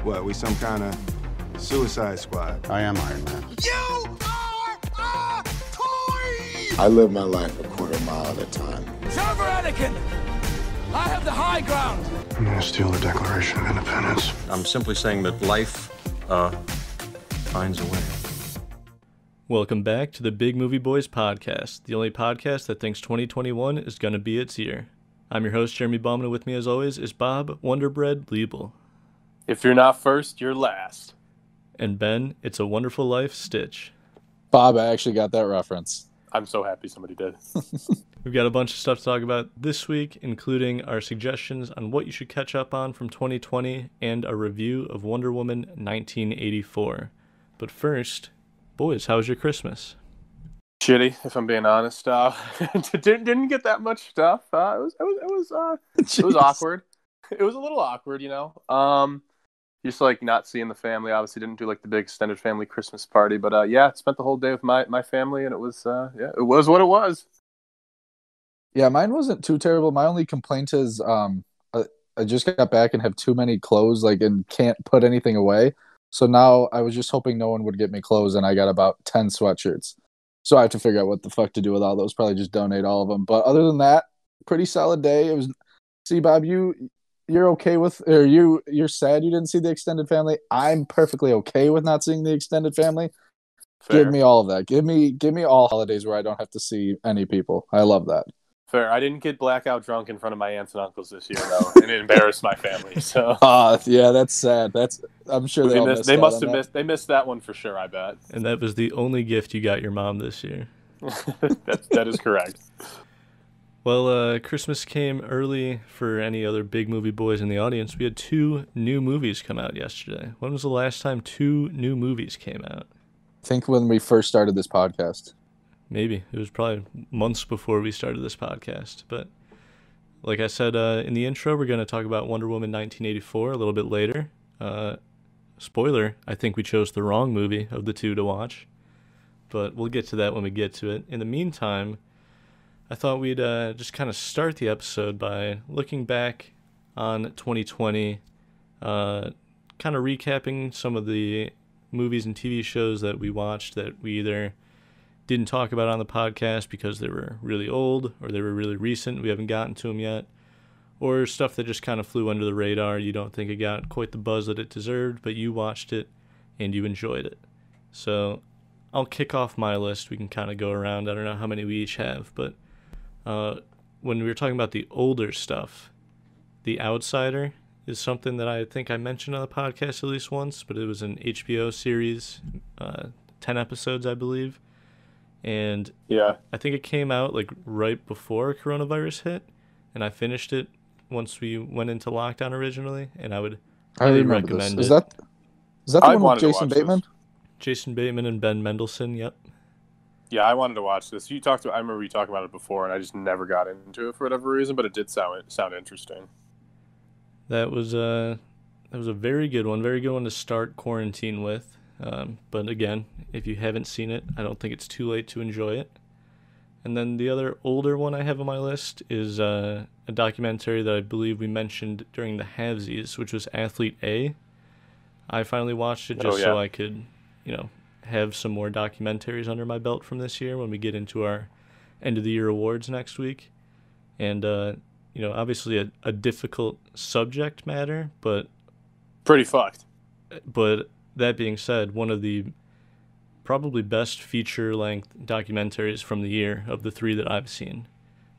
What, we some kind of Suicide Squad? I am Iron Man. You are a toy! I live my life a quarter mile at a time. Server Anakin! I have the high ground! I'm gonna steal the Declaration of Independence. I'm simply saying that life, finds a way. Welcome back to the Big Movie Boys podcast, the only podcast that thinks 2021 is gonna be its year. I'm your host, Jeremy Bauman, and with me as always is Bob Wonderbread Liebel. If you're not first, you're last. And Ben, It's a Wonderful Life Stitch. Bob, I actually got that reference. I'm so happy somebody did. We've got a bunch of stuff to talk about this week, including our suggestions on what you should catch up on from 2020 and a review of Wonder Woman 1984. But first, boys, how was your Christmas? Shitty, if I'm being honest. Didn't get that much stuff. It was awkward. It was a little awkward, you know. Just like not seeing the family. Obviously, didn't do like the big extended family Christmas party, but yeah, spent the whole day with my family, and it was it was what it was. Yeah, mine wasn't too terrible. My only complaint is I just got back and have too many clothes, like, and can't put anything away. So now I was just hoping no one would get me clothes, and I got about 10 sweatshirts. So I have to figure out what the fuck to do with all those. Probably just donate all of them. But other than that, pretty solid day. It was. See, Bob, you're okay with, or you're sad you didn't see the extended family. I'm perfectly okay with not seeing the extended family. Fair. Give me all of that. Give me all holidays where I don't have to see any people. I love that. Fair. I didn't get blackout drunk in front of my aunts and uncles this year, though, and it embarrassed my family. So. Yeah, that's sad. I'm sure They missed that one for sure. I bet. And that was the only gift you got your mom this year. that is correct. Well, Christmas came early for any other big movie boys in the audience. We had 2 new movies come out yesterday. When was the last time 2 new movies came out? I think when we first started this podcast. Maybe. It was probably months before we started this podcast. But like I said in the intro, we're going to talk about Wonder Woman 1984 a little bit later. Spoiler, I think we chose the wrong movie of the 2 to watch. But we'll get to that when we get to it. In the meantime, I thought we'd just kind of start the episode by looking back on 2020, kind of recapping some of the movies and TV shows that we watched that we either didn't talk about on the podcast because they were really old or they were really recent, we haven't gotten to them yet, or stuff that just kind of flew under the radar. You don't think it got quite the buzz that it deserved, but you watched it and you enjoyed it. So I'll kick off my list. We can kind of go around. I don't know how many we each have, but when we were talking about the older stuff, The Outsider is something that I think I mentioned on the podcast at least once, but it was an HBO series, 10 episodes, I believe. And yeah, I think it came out like right before coronavirus hit, and I finished it once we went into lockdown originally, and I would highly recommend it. Is that the one with Jason Bateman? Jason Bateman and Ben Mendelsohn, yep. Yeah, I wanted to watch this. I remember you talking about it before, and I just never got into it for whatever reason, but it did sound interesting. That was a very good one to start quarantine with. But again, if you haven't seen it, I don't think it's too late to enjoy it. And then the other older one I have on my list is a documentary that I believe we mentioned during the Halvesies, which was Athlete A. I finally watched it just so I could, have some more documentaries under my belt from this year when we get into our end of the year awards next week. And, obviously a difficult subject matter, but pretty fucked. But that being said, one of the probably best feature-length documentaries from the year of the 3 that I've seen,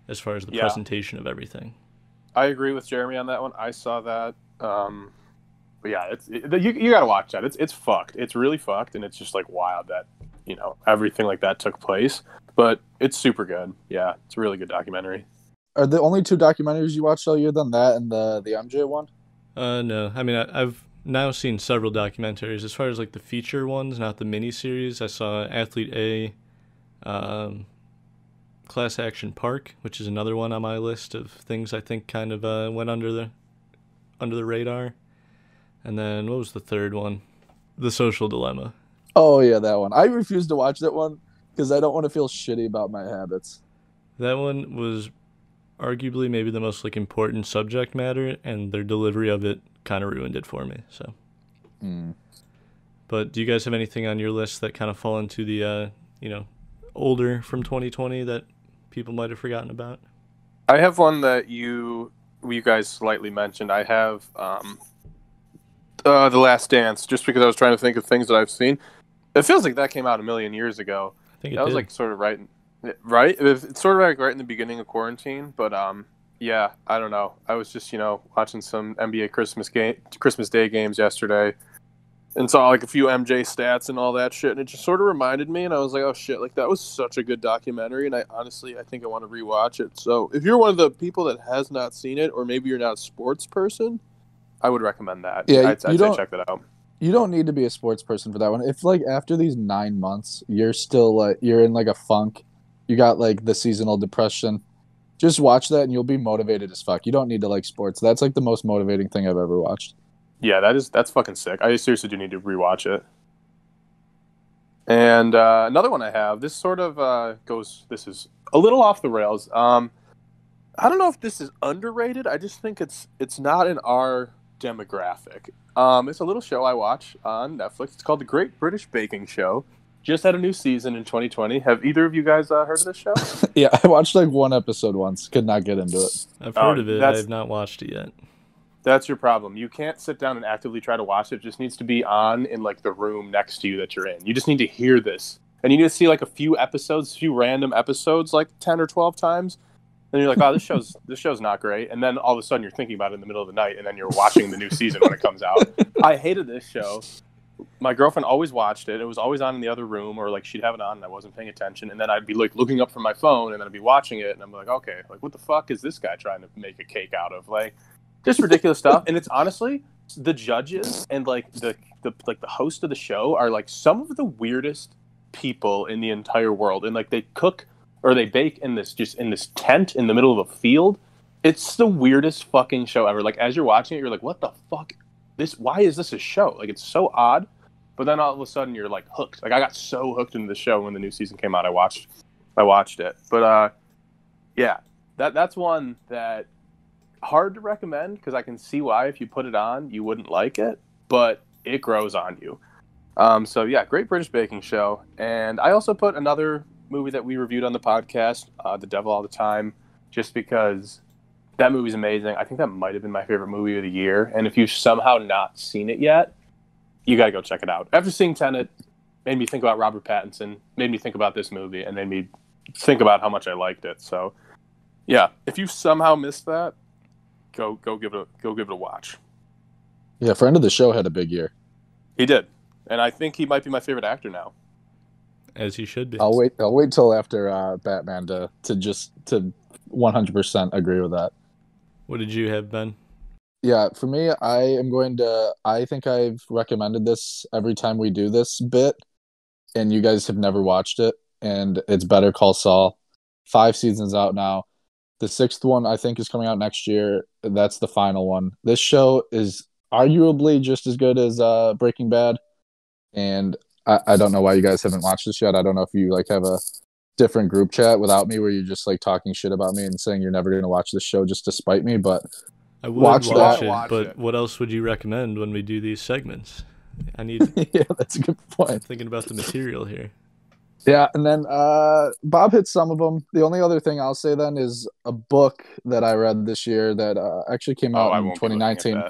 as far as the presentation of everything. I agree with Jeremy on that one. I saw that. But yeah, you gotta watch that. It's fucked. It's really fucked, and it's just like wild that everything like that took place. But it's super good. Yeah, it's a really good documentary. Are the only 2 documentaries you watched all year then that and the MJ one? No. I mean, I've now seen several documentaries. As far as like the feature ones, not the miniseries, I saw Athlete A, Class Action Park, which is another one on my list of things I think kind of went under the radar. And then what was the third one? The Social Dilemma. Oh yeah, that one. I refuse to watch that one because I don't want to feel shitty about my habits. That one was arguably maybe the most like important subject matter, and their delivery of it kind of ruined it for me. So But do you guys have anything on your list that kind of fall into the, older from 2020 that people might have forgotten about? I have one that you guys slightly mentioned. I have The Last Dance, just because I was trying to think of things that I've seen. It feels like that came out a million years ago. I think that was like sort of right. It's sort of like right in the beginning of quarantine, but yeah, I don't know. I was just watching some NBA Christmas Day games yesterday, and saw like a few MJ stats and all that shit, and it just sort of reminded me, and I was like, oh shit, like that was such a good documentary, and I think I want to rewatch it. So if you're one of the people that has not seen it, or maybe you're not a sports person, I would recommend that. Yeah, I'd say check that out. You don't need to be a sports person for that one. If like after these 9 months, you're still like you're in like a funk, you got like the seasonal depression, just watch that and you'll be motivated as fuck. You don't need to like sports. That's like the most motivating thing I've ever watched. Yeah, that's fucking sick. I seriously do need to rewatch it. And another one I have, this sort of this is a little off the rails. I don't know if this is underrated. I just think it's not in our demographic. It's a little show I watch on Netflix. It's called The Great British Baking Show. Just had a new season in 2020. Have either of you guys heard of this show? Yeah, I watched like one episode once. Could not get into it. I've heard of it. I have not watched it yet. That's your problem. You can't sit down and actively try to watch it. It just needs to be on in like the room next to you that you're in. You just need to hear this. And you need to see like a few random episodes, like 10 or 12 times. And you're like, oh, this show's not great. And then all of a sudden you're thinking about it in the middle of the night, and then you're watching the new season when it comes out. I hated this show. My girlfriend always watched it. It was always on in the other room, or like she'd have it on and I wasn't paying attention. And then I'd be like looking up from my phone, and then I'd be watching it, and I'm like, okay, like what the fuck is this guy trying to make a cake out of? Like just ridiculous stuff. And it's honestly, the judges and like the host of the show are like some of the weirdest people in the entire world. And like they cook or they bake in this tent in the middle of a field. It's the weirdest fucking show ever. Like as you're watching it, you're like, what the fuck? Why is this a show? Like it's so odd. But then all of a sudden you're like hooked. Like I got so hooked into the show when the new season came out. I watched it. But yeah, that's one that hard to recommend, because I can see why if you put it on you wouldn't like it, but it grows on you. So yeah, Great British Baking Show. And I also put another movie that we reviewed on the podcast, The Devil All the Time, just because that movie's amazing. I think that might have been my favorite movie of the year. And if you've somehow not seen it yet, you got to go check it out. After seeing Tenet, made me think about Robert Pattinson, made me think about this movie, and made me think about how much I liked it. So yeah, if you somehow missed that, go give it a watch. Yeah, friend of the show had a big year. He did. And I think he might be my favorite actor now. As he should be. I'll wait till after Batman to 100% agree with that. What did you have, Ben? Yeah, for me, I think I've recommended this every time we do this bit, and you guys have never watched it, and it's Better Call Saul. 5 seasons out now. The 6th one, I think, is coming out next year. That's the final one. This show is arguably just as good as Breaking Bad, and I don't know why you guys haven't watched this yet. I don't know if you like have a different group chat without me where you're just like talking shit about me and saying you're never going to watch this show just to spite me, but I would watch it, but what else would you recommend when we do these segments? I need Yeah, that's a good point. I'm thinking about the material here. Yeah, and then Bob hit some of them. The only other thing I'll say then is a book that I read this year that actually came out in 2019.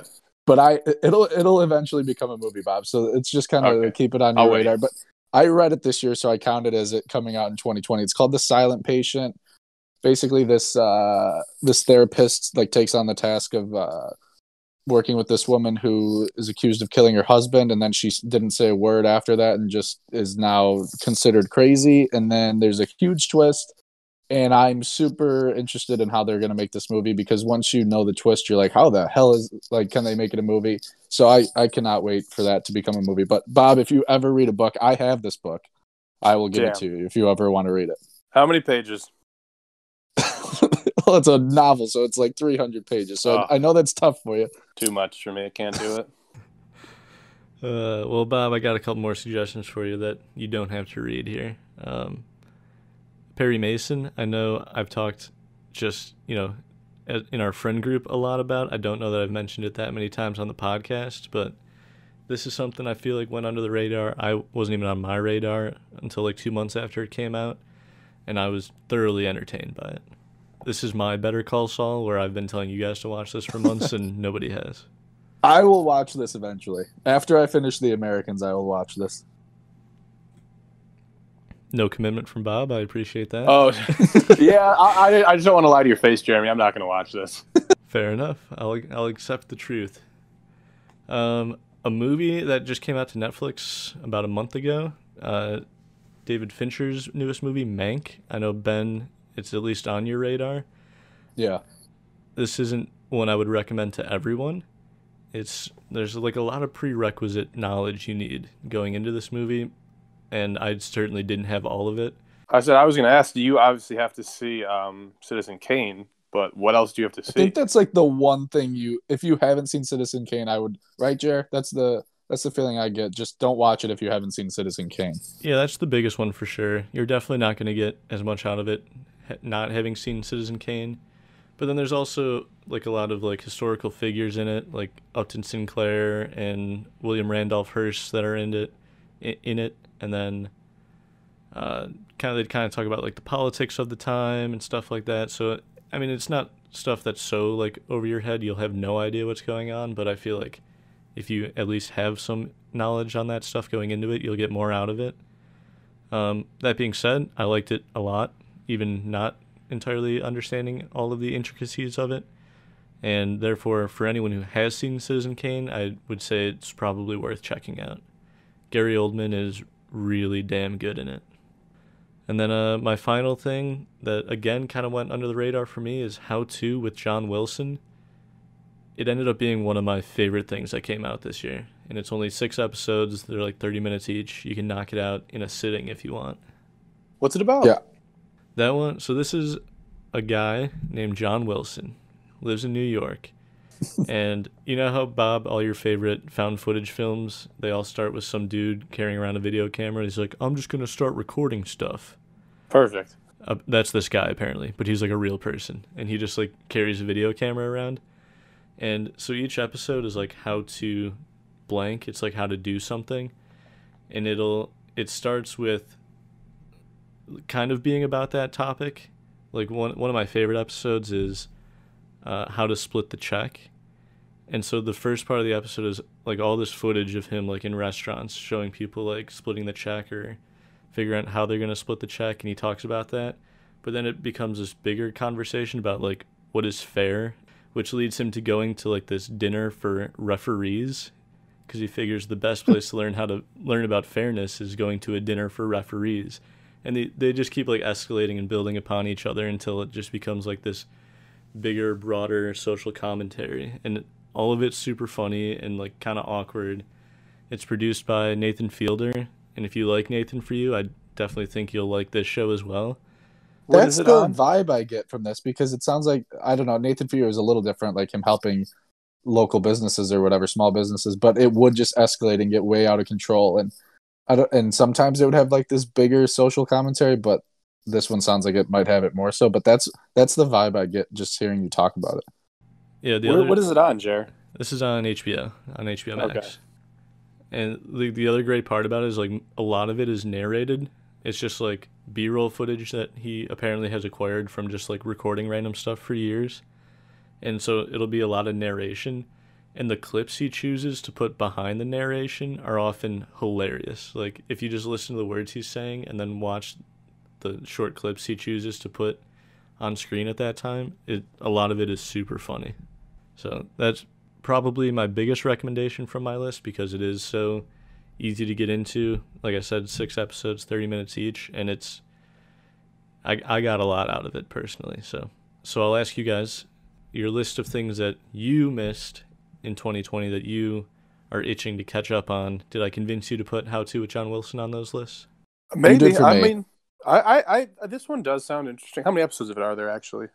But it'll eventually become a movie, Bob. So it's just kind of keep it on your radar. But I read it this year, so I counted as it coming out in 2020. It's called The Silent Patient. Basically, this therapist like takes on the task of working with this woman who is accused of killing her husband, and then she didn't say a word after that and just is now considered crazy. And then there's a huge twist, and I'm super interested in how they're going to make this movie, because once you know the twist, you're like, how the hell can they make it a movie? So I cannot wait for that to become a movie. But Bob, if you ever read a book, I have this book. I will give it to you if you ever want to read it. How many pages? Well, it's a novel, so it's like 300 pages. So I know that's tough for you. Too much for me. I can't do it. Well, Bob, I got a couple more suggestions for you that you don't have to read here. Perry Mason, I know I've talked just, in our friend group a lot about. I don't know that I've mentioned it that many times on the podcast, but This is something I feel like went under the radar. I wasn't even on my radar until like 2 months after it came out, and I was thoroughly entertained by it. This is my Better Call Saul, where I've been telling you guys to watch this for months and nobody has. I will watch this eventually. After I finish The Americans, I will watch this. No commitment from Bob. I appreciate that. Oh, yeah. I just don't want to lie to your face, Jeremy. I'm not going to watch this. Fair enough. I'll accept the truth. A movie that just came out to Netflix about a month ago. David Fincher's newest movie, Mank. I know, Ben, it's at least on your radar. Yeah. This isn't one I would recommend to everyone. There's like a lot of prerequisite knowledge you need going into this movie, and I certainly didn't have all of it. I was going to ask, do you obviously have to see Citizen Kane, but what else do you have to see? I think that's like the one thing if you haven't seen Citizen Kane, I would, right, Jer? That's the feeling I get. Just don't watch it if you haven't seen Citizen Kane. Yeah, that's the biggest one for sure. You're definitely not going to get as much out of it not having seen Citizen Kane. But then there's also like a lot of like historical figures in it, like Upton Sinclair and William Randolph Hearst that are in it, and then they kind of talk about like the politics of the time and stuff like that. So I mean, it's not stuff that's so like over your head you'll have no idea what's going on, but I feel like if you at least have some knowledge on that stuff going into it, you'll get more out of it. That being said, I liked it a lot, even not entirely understanding all of the intricacies of it. And therefore, for anyone who has seen Citizen Kane, I would say it's probably worth checking out. Gary Oldman is really damn good in it. And then my final thing that, again, kind of went under the radar for me is How To with John Wilson. It ended up being one of my favorite things that came out this year. And it's only 6 episodes. They're like 30 minutes each. You can knock it out in a sitting if you want. What's it about? Yeah. That one, so this is a guy named John Wilson, lives in New York. And you know how, Bob, all your favorite found footage films, they all start with some dude carrying around a video camera. He's like, I'm just going to start recording stuff. Perfect. That's this guy, apparently, but he's like a real person. And he just like carries a video camera around. And so each episode is like how to blank. It's like how to do something. And it starts with kind of being about that topic. Like one of my favorite episodes is how to split the check. And so the first part of the episode is like all this footage of him like in restaurants showing people like splitting the check or figuring out how they're going to split the check, and he talks about that. But then it becomes this bigger conversation about like what is fair, which leads him to going to like this dinner for referees, because he figures the best place to learn about fairness is going to a dinner for referees. And they just keep like escalating and building upon each other until it just becomes like this bigger, broader social commentary. And all of it's super funny and like kind of awkward. It's produced by Nathan Fielder, and if you like Nathan For You, I definitely think you'll like this show as well. That's the vibe I get from this, because it sounds like, I don't know, Nathan For You is a little different, like him helping local businesses or whatever, small businesses, but it would just escalate and get way out of control. And sometimes it would have like this bigger social commentary, but this one sounds like it might have it more so. But that's the vibe I get just hearing you talk about it. Yeah. What is it on, Jer? This is on HBO Max. Okay. And the other great part about it is like a lot of it is narrated. It's just like B-roll footage that he apparently has acquired from just like recording random stuff for years. And so it'll be a lot of narration. And the clips he chooses to put behind the narration are often hilarious. Like, if you just listen to the words he's saying and then watch the short clips he chooses to put on screen at that time, a lot of it is super funny. So that's probably my biggest recommendation from my list, because it is so easy to get into. Like I said, 6 episodes, 30 minutes each, and I got a lot out of it personally. So I'll ask you guys your list of things that you missed in 2020 that you are itching to catch up on. Did I convince you to put How To with John Wilson on those lists? Maybe. I mean, I this one does sound interesting. How many episodes of it are there actually?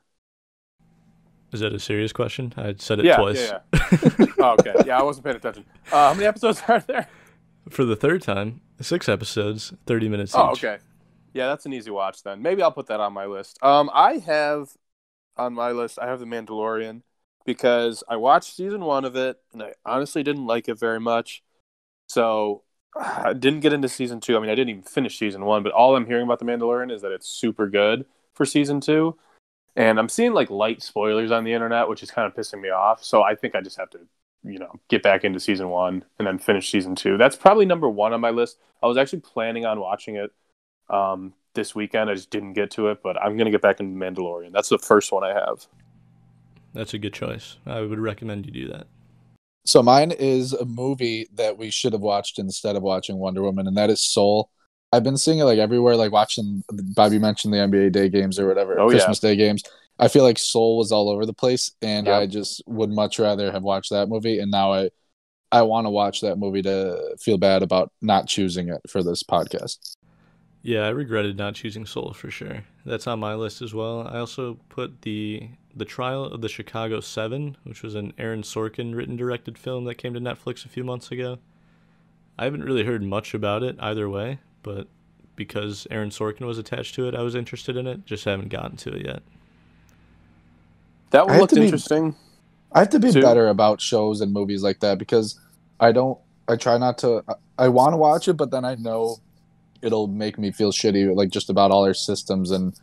Is that a serious question? I said it twice. Yeah. Oh, okay. Yeah, I wasn't paying attention. How many episodes are there? For the third time, 6 episodes, 30 minutes each. Oh, okay. Yeah, that's an easy watch then. Maybe I'll put that on my list. I have on my list, I have The Mandalorian, because I watched season 1 of it, and I honestly didn't like it very much. So I didn't get into season 2. I mean, I didn't even finish season 1, but all I'm hearing about The Mandalorian is that it's super good for season 2. And I'm seeing like light spoilers on the internet, which is kind of pissing me off. So I think I just have to, get back into season 1 and then finish season 2. That's probably number 1 on my list. I was actually planning on watching it this weekend. I just didn't get to it, but I'm going to get back into Mandalorian. That's the first one I have. That's a good choice. I would recommend you do that. So mine is a movie that we should have watched instead of watching Wonder Woman, and that is Soul. I've been seeing it like everywhere, like watching, Bobby mentioned the NBA Day games or whatever, Christmas Day games. I feel like Soul was all over the place, and I just would much rather have watched that movie, and now I want to watch that movie to feel bad about not choosing it for this podcast. Yeah, I regretted not choosing Soul for sure. That's on my list as well. I also put the Trial of the Chicago 7, which was an Aaron Sorkin written directed film that came to Netflix a few months ago. I haven't really heard much about it either way, but because Aaron Sorkin was attached to it, I was interested in it. Just haven't gotten to it yet. That one looked interesting. I have to be better about shows and movies like that because I try not to. I want to watch it, but then I know it'll make me feel shitty, like just about all our systems and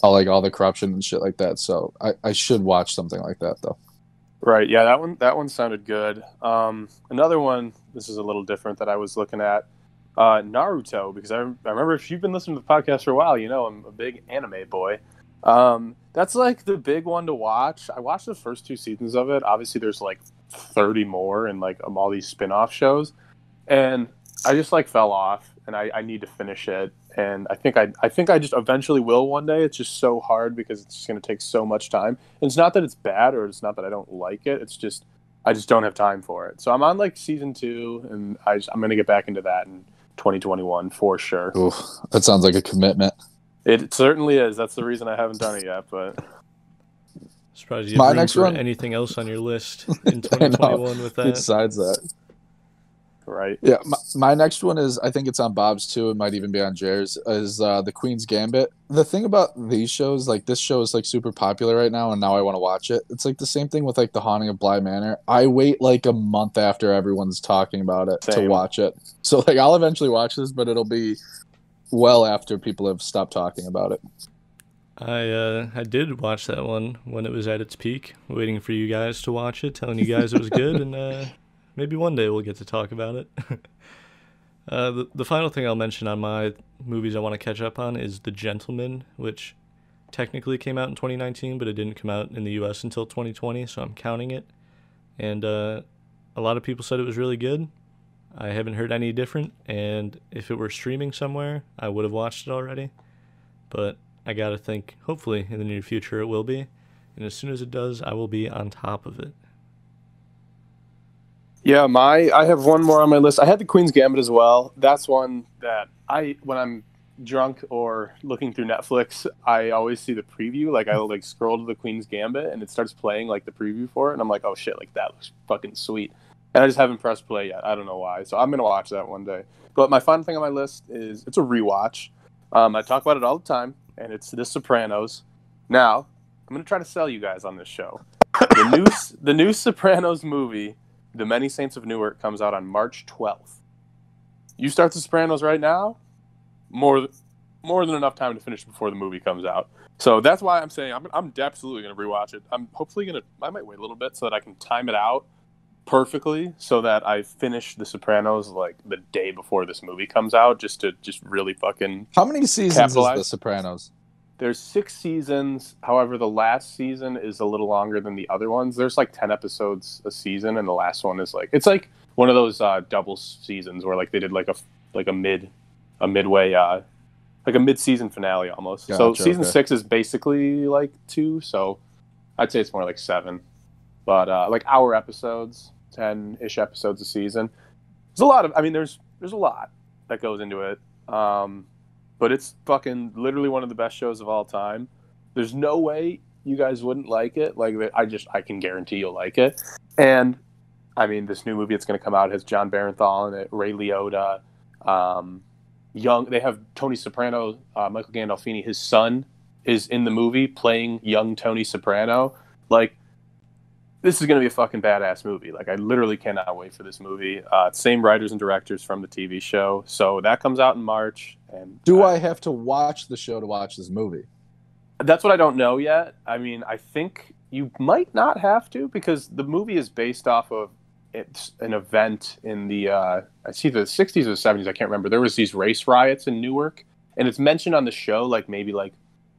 all the corruption and shit like that. So I should watch something like that though. Right. Yeah, that one sounded good. Another one, this is a little different that I was looking at, Naruto, because I remember if you've been listening to the podcast for a while, I'm a big anime boy. That's like the big one to watch. I watched the first 2 seasons of it. Obviously there's like 30 more and like all these spin-off shows. And I just like fell off and I need to finish it. And I think I just eventually will one day. It's just so hard because it's just going to take so much time. And it's not that it's bad or it's not that I don't like it. It's just, I just don't have time for it. So I'm on like season 2 and I'm going to get back into that in 2021 for sure. Oof, that sounds like a commitment. It certainly is. That's the reason I haven't done it yet, but surprised you have room for anything else on your list in 2021 with that. Besides that. Right. Yeah, my next one is, I think it's on Bob's too, it might even be on Jer's, is The Queen's Gambit. The thing about these shows, like this show is like super popular right now and now I want to watch it. It's like the same thing with like The Haunting of Bly Manor. I wait like a month after everyone's talking about it to watch it. So like I'll eventually watch this, but it'll be well after people have stopped talking about it. I did watch that one when it was at its peak, waiting for you guys to watch it, telling you guys it was good, and maybe one day we'll get to talk about it. The final thing I'll mention on my movies I want to catch up on is The Gentleman, which technically came out in 2019, but it didn't come out in the US until 2020, so I'm counting it. And a lot of people said it was really good. I haven't heard any different, and if it were streaming somewhere, I would have watched it already. But I gotta think, hopefully in the near future it will be, and as soon as it does, I will be on top of it. Yeah, I have one more on my list. I had The Queen's Gambit as well. That's one that when I'm drunk or looking through Netflix, I always see the preview. Like I'll like scroll to The Queen's Gambit and it starts playing like the preview for it, and I'm like, oh shit, like that looks fucking sweet. And I just haven't pressed play yet. I don't know why. So I'm going to watch that one day. But my final thing on my list is it's a rewatch. I talk about it all the time, and it's The Sopranos. Now, I'm going to try to sell you guys on this show. The new Sopranos movie, The Many Saints of Newark, comes out on March 12th. You start The Sopranos right now, more than enough time to finish before the movie comes out. So that's why I'm saying I'm absolutely going to rewatch it. I'm hopefully I might wait a little bit so that I can time it out perfectly so that I finish The Sopranos like the day before this movie comes out, just really fucking How many seasons capitalize. Is The Sopranos? There's 6 seasons. However, the last season is a little longer than the other ones. There's like 10 episodes a season, and the last one is like it's like one of those double seasons where like they did like a midway like a mid-season finale almost. Gotcha, so season 6 is basically like 2, so I'd say it's more like 7. But like hour episodes, 10-ish episodes a season. There's a lot of, there's a lot that goes into it. But it's fucking literally one of the best shows of all time. There's no way you guys wouldn't like it. Like I can guarantee you'll like it. And this new movie that's going to come out has John Barenthal in it, Ray Liotta, they have Tony Soprano, Michael Gandolfini, his son, is in the movie playing young Tony Soprano. Like, this is going to be a fucking badass movie. Like, I literally cannot wait for this movie. Same writers and directors from the TV show. So that comes out in March. And Do I have to watch the show to watch this movie? That's what I don't know yet. I mean, I think you might not have to, because the movie is based off of an event in the, I see the 60s or 70s, I can't remember. There was these race riots in Newark, and it's mentioned on the show like maybe like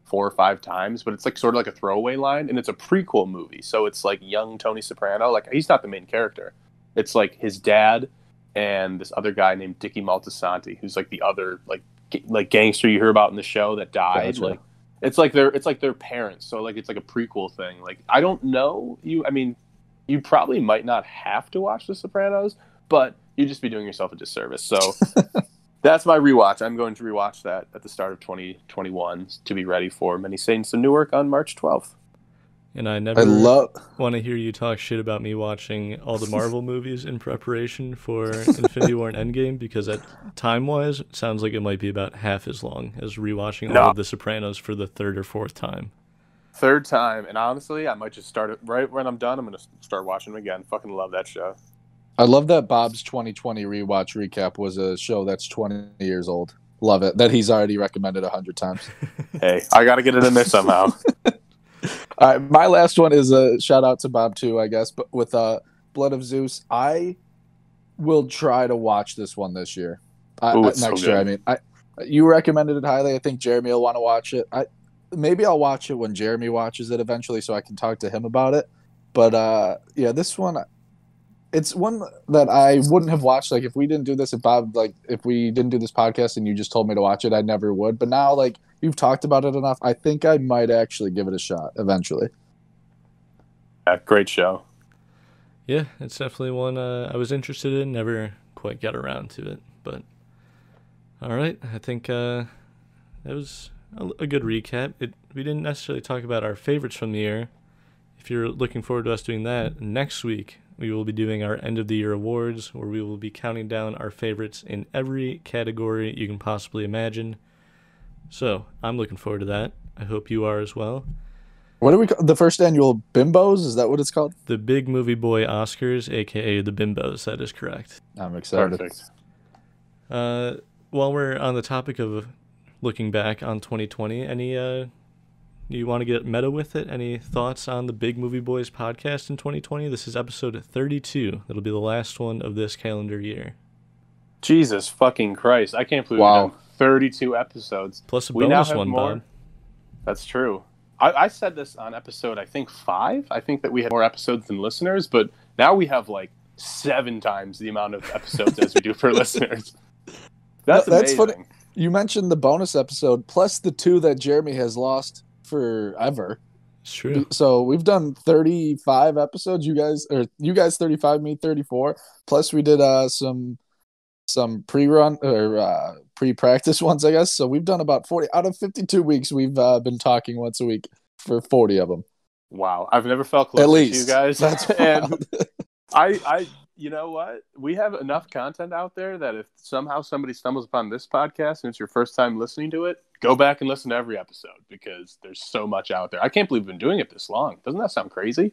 4 or 5 times, but it's like sort of like a throwaway line, and it's a prequel movie. So it's like young Tony Soprano. Like, he's not the main character. It's like his dad and this other guy named Dickie Moltisanti, who's like the other like gangster you hear about in the show that died. Gotcha. Like, it's like their parents. So like it's like a prequel thing. Like, I don't know. I mean, you probably might not have to watch The Sopranos, but you'd just be doing yourself a disservice. So that's my rewatch. I'm going to rewatch that at the start of 2021 to be ready for Many Saints in Newark on March 12th. And I never want to hear you talk shit about me watching all the Marvel movies in preparation for Infinity War and Endgame, because at time-wise, it sounds like it might be about half as long as rewatching all of The Sopranos for the 3rd or 4th time. 3rd time, and honestly, I might just start it right when I'm done. I'm going to start watching them again. Fucking love that show. I love that Bob's 2020 rewatch recap was a show that's 20 years old. Love it. That he's already recommended 100 times. Hey, I got to get it in there somehow. All right, my last one is a shout out to Bob too, I guess, but with Blood of Zeus. I will try to watch this one this year. Next year, I mean. You recommended it highly. I think Jeremy will want to watch it. Maybe I'll watch it when Jeremy watches it eventually, so I can talk to him about it. But yeah, this one, it's one that I wouldn't have watched. Like, if we didn't do this, if we didn't do this podcast and you just told me to watch it, I never would. But now, like, you've talked about it enough, I think I might actually give it a shot eventually. Yeah, great show. Yeah, it's definitely one I was interested in. Never quite got around to it, but all right. I think that was a good recap. We didn't necessarily talk about our favorites from the year. If you're looking forward to us doing that, next week we will be doing our end of the year awards, where we will be counting down our favorites in every category you can possibly imagine. So I'm looking forward to that. I hope you are as well. What do we call the first annual Bimbos? Is that what it's called? The Big Movie Boy Oscars, aka the Bimbos. That is correct. I'm excited. Perfect. While we're on the topic of looking back on 2020, you want to get meta with it? Any thoughts on the Big Movie Boys podcast in 2020? This is episode 32. It'll be the last one of this calendar year. Jesus fucking Christ. I can't believe we've done 32 episodes. Plus a bonus one, more. Bob. That's true. I said this on episode, I think, 5. I think that we had more episodes than listeners, but now we have like 7 times the amount of episodes as we do for listeners. That's amazing. Funny. You mentioned the bonus episode, plus the 2 that Jeremy has lost forever. It's true. So we've done 35 episodes. You guys 35, me 34. Plus we did some pre-run or pre-practice ones, I guess. So we've done about 40 out of 52 weeks. We've been talking once a week for 40 of them. Wow, I've never felt closer At least to you guys. That's and I, you know what? We have enough content out there that if somehow somebody stumbles upon this podcast and it's your first time listening to it, go back and listen to every episode, because there's so much out there. I can't believe we've been doing it this long. Doesn't that sound crazy?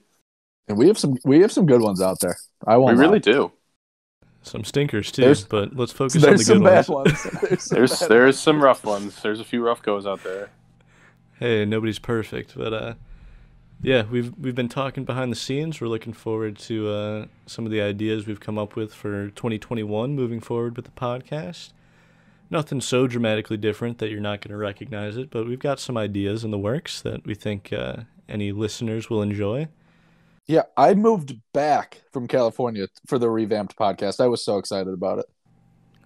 And we have some good ones out there. We really do. Some stinkers too, but let's focus on the some good bad ones. ones. There's some rough ones. There's a few rough goes out there. Hey, nobody's perfect, but yeah, we've been talking behind the scenes. We're looking forward to some of the ideas we've come up with for 2021 moving forward with the podcast. Nothing so dramatically different that you're not going to recognize it, but we've got some ideas in the works that we think any listeners will enjoy. Yeah, I moved back from California for the revamped podcast. I was so excited about it.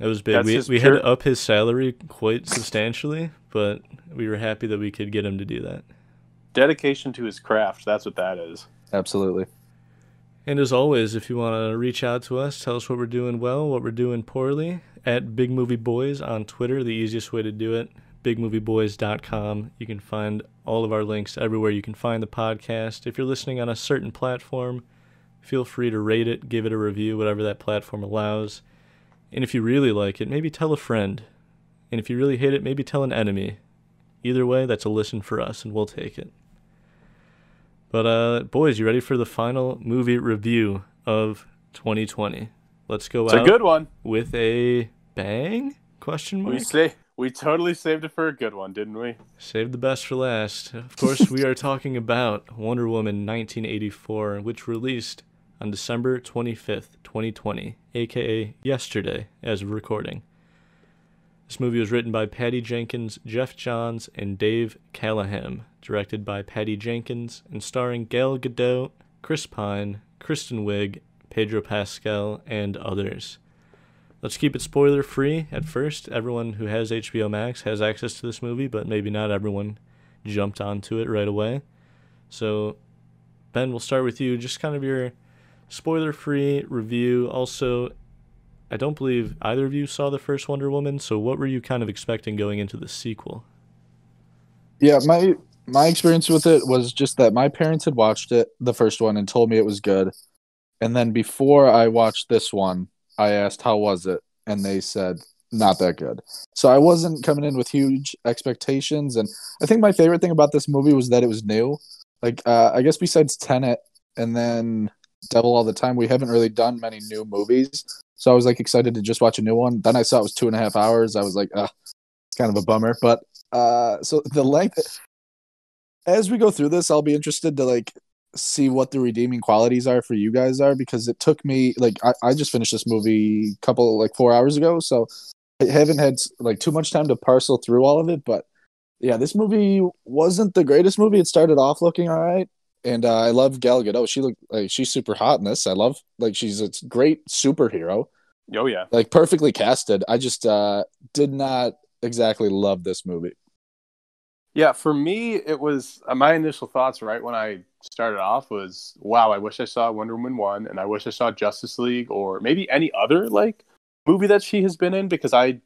It was big. We had to up his salary quite substantially, but we were happy that we could get him to do that. Dedication to his craft, that's what that is. Absolutely. And as always, if you want to reach out to us, tell us what we're doing well, what we're doing poorly, at Big Movie Boys on Twitter, the easiest way to do it, bigmovieboys.com. You can find all of our links everywhere you can find the podcast. If you're listening on a certain platform, feel free to rate it, give it a review, whatever that platform allows. And if you really like it, maybe tell a friend. And if you really hate it, maybe tell an enemy. Either way, that's a listen for us, and we'll take it. But boys, you ready for the final movie review of 2020? Let's go It's out a good one. with a bang? Question mark? We totally saved it for a good one, didn't we? Saved the best for last. Of course, we are talking about Wonder Woman 1984, which released on December 25th, 2020, aka yesterday, as of recording. This movie was written by Patty Jenkins, Jeff Johns, and Dave Callaham, directed by Patty Jenkins, and starring Gal Gadot, Chris Pine, Kristen Wiig, Pedro Pascal, and others. Let's keep it spoiler-free at first. Everyone who has HBO Max has access to this movie, but maybe not everyone jumped onto it right away. So, Ben, we'll start with you. Just kind of your spoiler-free review. Also, I don't believe either of you saw the first Wonder Woman, so what were you kind of expecting going into the sequel? Yeah, my experience with it was just that my parents had watched it, the first one, and told me it was good. And then before I watched this one, I asked, how was it? And they said, not that good. So I wasn't coming in with huge expectations. And I think my favorite thing about this movie was that it was new. Like, I guess besides Tenet and then Devil All the Time, we haven't really done many new movies. So I was like excited to just watch a new one. Then I saw it was 2.5 hours. I was like, it's kind of a bummer. But so the length, as we go through this, I'll be interested to like see what the redeeming qualities are for you guys are, because it took me like I just finished this movie a couple like 4 hours ago, so I haven't had like too much time to parcel through all of it. But yeah, this movie wasn't the greatest movie. It started off looking all right, and I love Gal Gadot. She looked like she's super hot in this. I love like she's a great superhero. Oh yeah, like perfectly casted. I just did not exactly love this movie. Yeah, for me, it was my initial thoughts right when I started off was, wow, I wish I saw Wonder Woman 1, and I wish I saw Justice League, or maybe any other like movie that she has been in, because I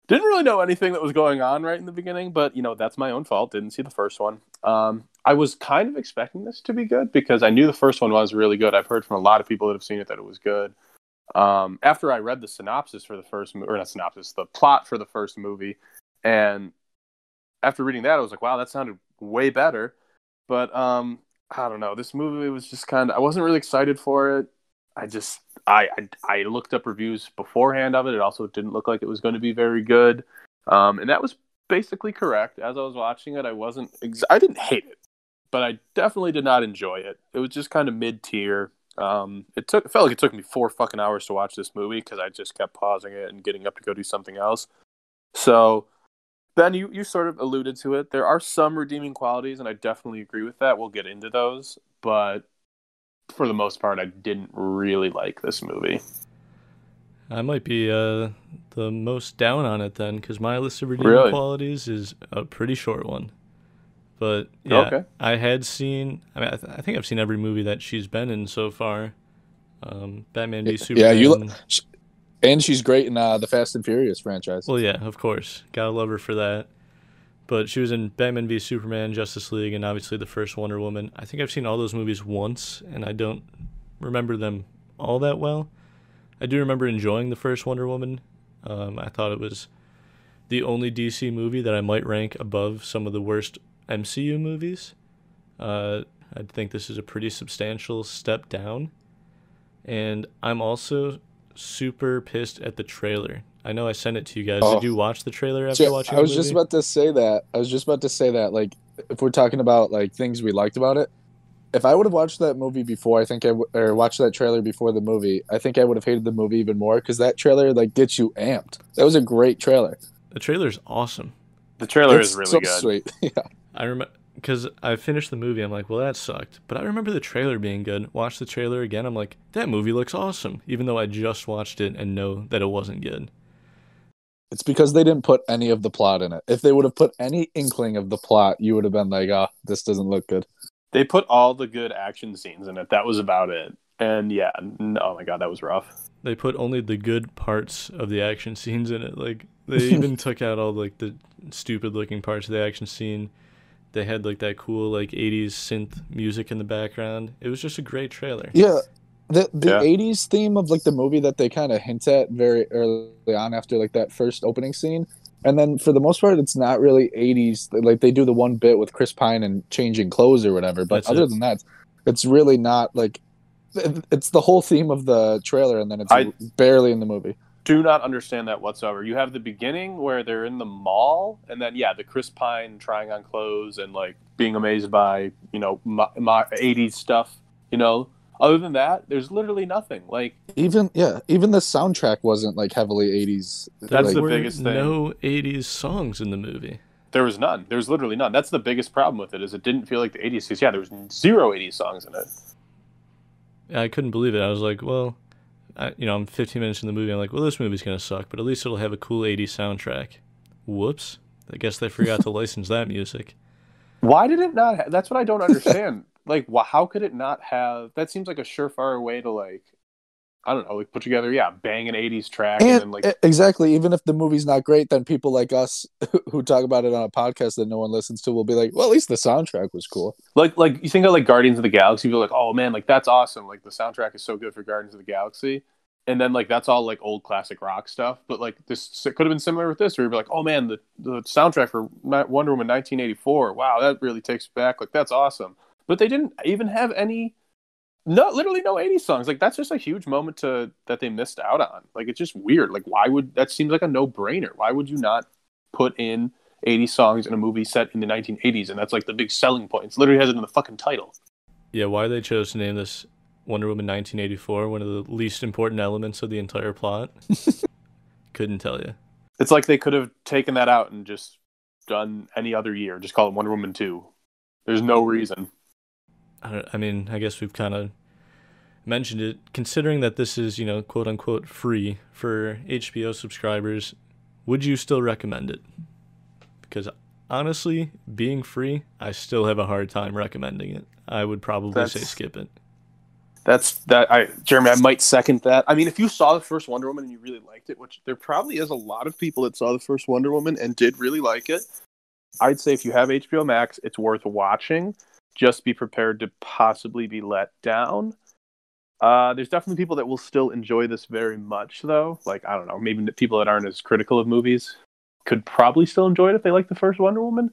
didn't really know anything that was going on right in the beginning, but, you know, that's my own fault. Didn't see the first one. I was kind of expecting this to be good, because I knew the first one was really good. I've heard from a lot of people that have seen it that it was good. After I read the synopsis for the first movie, or not synopsis, the plot for the first movie, and after reading that, I was like, wow, that sounded way better. But I don't know. This movie was just kind of, I wasn't really excited for it. I looked up reviews beforehand of it. It also didn't look like it was going to be very good. And that was basically correct. As I was watching it, I didn't hate it, but I definitely did not enjoy it. It was just kind of mid-tier. It felt like it took me 4 fucking hours to watch this movie, because I just kept pausing it and getting up to go do something else. So, Ben, you sort of alluded to it. There are some redeeming qualities, and I definitely agree with that. We'll get into those. But for the most part, I didn't really like this movie. I might be the most down on it then, because my list of redeeming qualities is a pretty short one. But yeah, okay. I had seen, I think I've seen every movie that she's been in so far. Batman v Superman. Yeah, and she's great in the Fast and Furious franchise. Well, yeah, of course. Gotta love her for that. But she was in Batman v Superman, Justice League, and obviously the first Wonder Woman. I think I've seen all those movies once, and I don't remember them all that well. I do remember enjoying the first Wonder Woman. I thought it was the only DC movie that I might rank above some of the worst MCU movies. I think this is a pretty substantial step down. And I'm also super pissed at the trailer. I know I sent it to you guys. Did you watch the trailer after watching the movie? I was just about to say that. Like, if we're talking about like things we liked about it, if I would have watched that movie before, or watched that trailer before the movie, I think I would have hated the movie even more, because that trailer like gets you amped. That was a great trailer. The trailer's awesome. The trailer is really good. Sweet. Yeah. I remember, because I finished the movie, I'm like, well, that sucked. But I remember the trailer being good. Watched the trailer again, I'm like, that movie looks awesome, even though I just watched it and know that it wasn't good. It's because they didn't put any of the plot in it. If they would have put any inkling of the plot, you would have been like, this doesn't look good. They put all the good action scenes in it. That was about it. And yeah, oh my god, that was rough. They put only the good parts of the action scenes in it. Like, they even took out all like the stupid looking parts of the action scene. They had like that cool like 80s synth music in the background. It was just a great trailer. Yeah. The 80s theme of like the movie that they kind of hint at very early on after like that first opening scene And then for the most part, it's not really 80s. Like they do the one bit with Chris Pine and changing clothes or whatever. But other than that, it's really not like it's the whole theme of the trailer, and then it's barely in the movie. Do not understand that whatsoever. You have the beginning where they're in the mall, and then the Chris Pine trying on clothes and like being amazed by my 80s stuff. Other than that, there's literally nothing. Like even the soundtrack wasn't like heavily 80s. That's like, the biggest thing. No 80s songs in the movie. There was none. There was literally none. That's the biggest problem with it, is it didn't feel like the 80s. Because there was 0 80s songs in it. I couldn't believe it. I was like, well, I'm 15 minutes in the movie. I'm like, well, this movie's gonna suck, but at least it'll have a cool 80s soundtrack. Whoops! I guess they forgot to license that music. Why did it not? That's what I don't understand. Like, how could it not have? That seems like a surefire way to like, I don't know, like put together, bang an 80s track, and then like exactly. Even if the movie's not great, then people like us who talk about it on a podcast that no one listens to will be like, well, at least the soundtrack was cool. Like you think of like Guardians of the Galaxy, people are like, oh man, like that's awesome. Like the soundtrack is so good for Guardians of the Galaxy, and then like that's all like old classic rock stuff. But like this, it could have been similar with this, where you'd be like, oh man, the soundtrack for Wonder Woman 1984, wow, that really takes back. Like that's awesome. But they didn't even have literally no 80s songs. Like that's just a huge moment that they missed out on. Like it's just weird. Like that seems like a no-brainer. Why would you not put in 80s songs in a movie set in the 1980s? And that's like the big selling point. It literally has it in the fucking title. Yeah, why they chose to name this Wonder Woman 1984, one of the least important elements of the entire plot. Couldn't tell you. It's like they could have taken that out and just done any other year. Just call it Wonder Woman 2. There's no reason. I mean, I guess we've kind of mentioned it. Considering that this is, quote unquote free for HBO subscribers, would you still recommend it? Because honestly, being free, I still have a hard time recommending it. I would probably say skip it. Jeremy, I might second that. I mean, if you saw the first Wonder Woman and you really liked it, which there probably is a lot of people that saw the first Wonder Woman and did really like it, I'd say if you have HBO Max, it's worth watching. Just be prepared to possibly be let down. There's definitely people that will still enjoy this very much, though. Like, I don't know, maybe people that aren't as critical of movies could probably still enjoy it if they like the first Wonder Woman.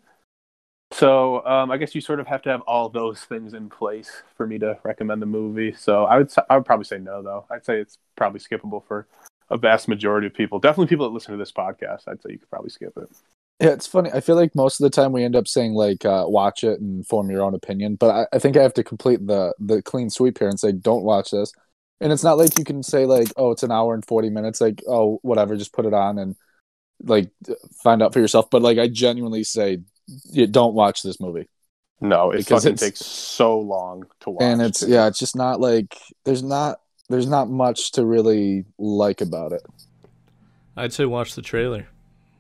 So I guess you sort of have to have all those things in place for me to recommend the movie. So I would probably say no, though. I'd say it's probably skippable for a vast majority of people. Definitely people that listen to this podcast, I'd say you could probably skip it. Yeah, it's funny. I feel like most of the time we end up saying like watch it and form your own opinion. But I think I have to complete the clean sweep here and say don't watch this. And it's not like you can say like, oh, it's an hour and 40 minutes. Like, oh, whatever, just put it on and like find out for yourself. But like I genuinely say, don't watch this movie. No, it fucking takes so long to watch. And it's just not like there's not much to really like about it. I'd say watch the trailer.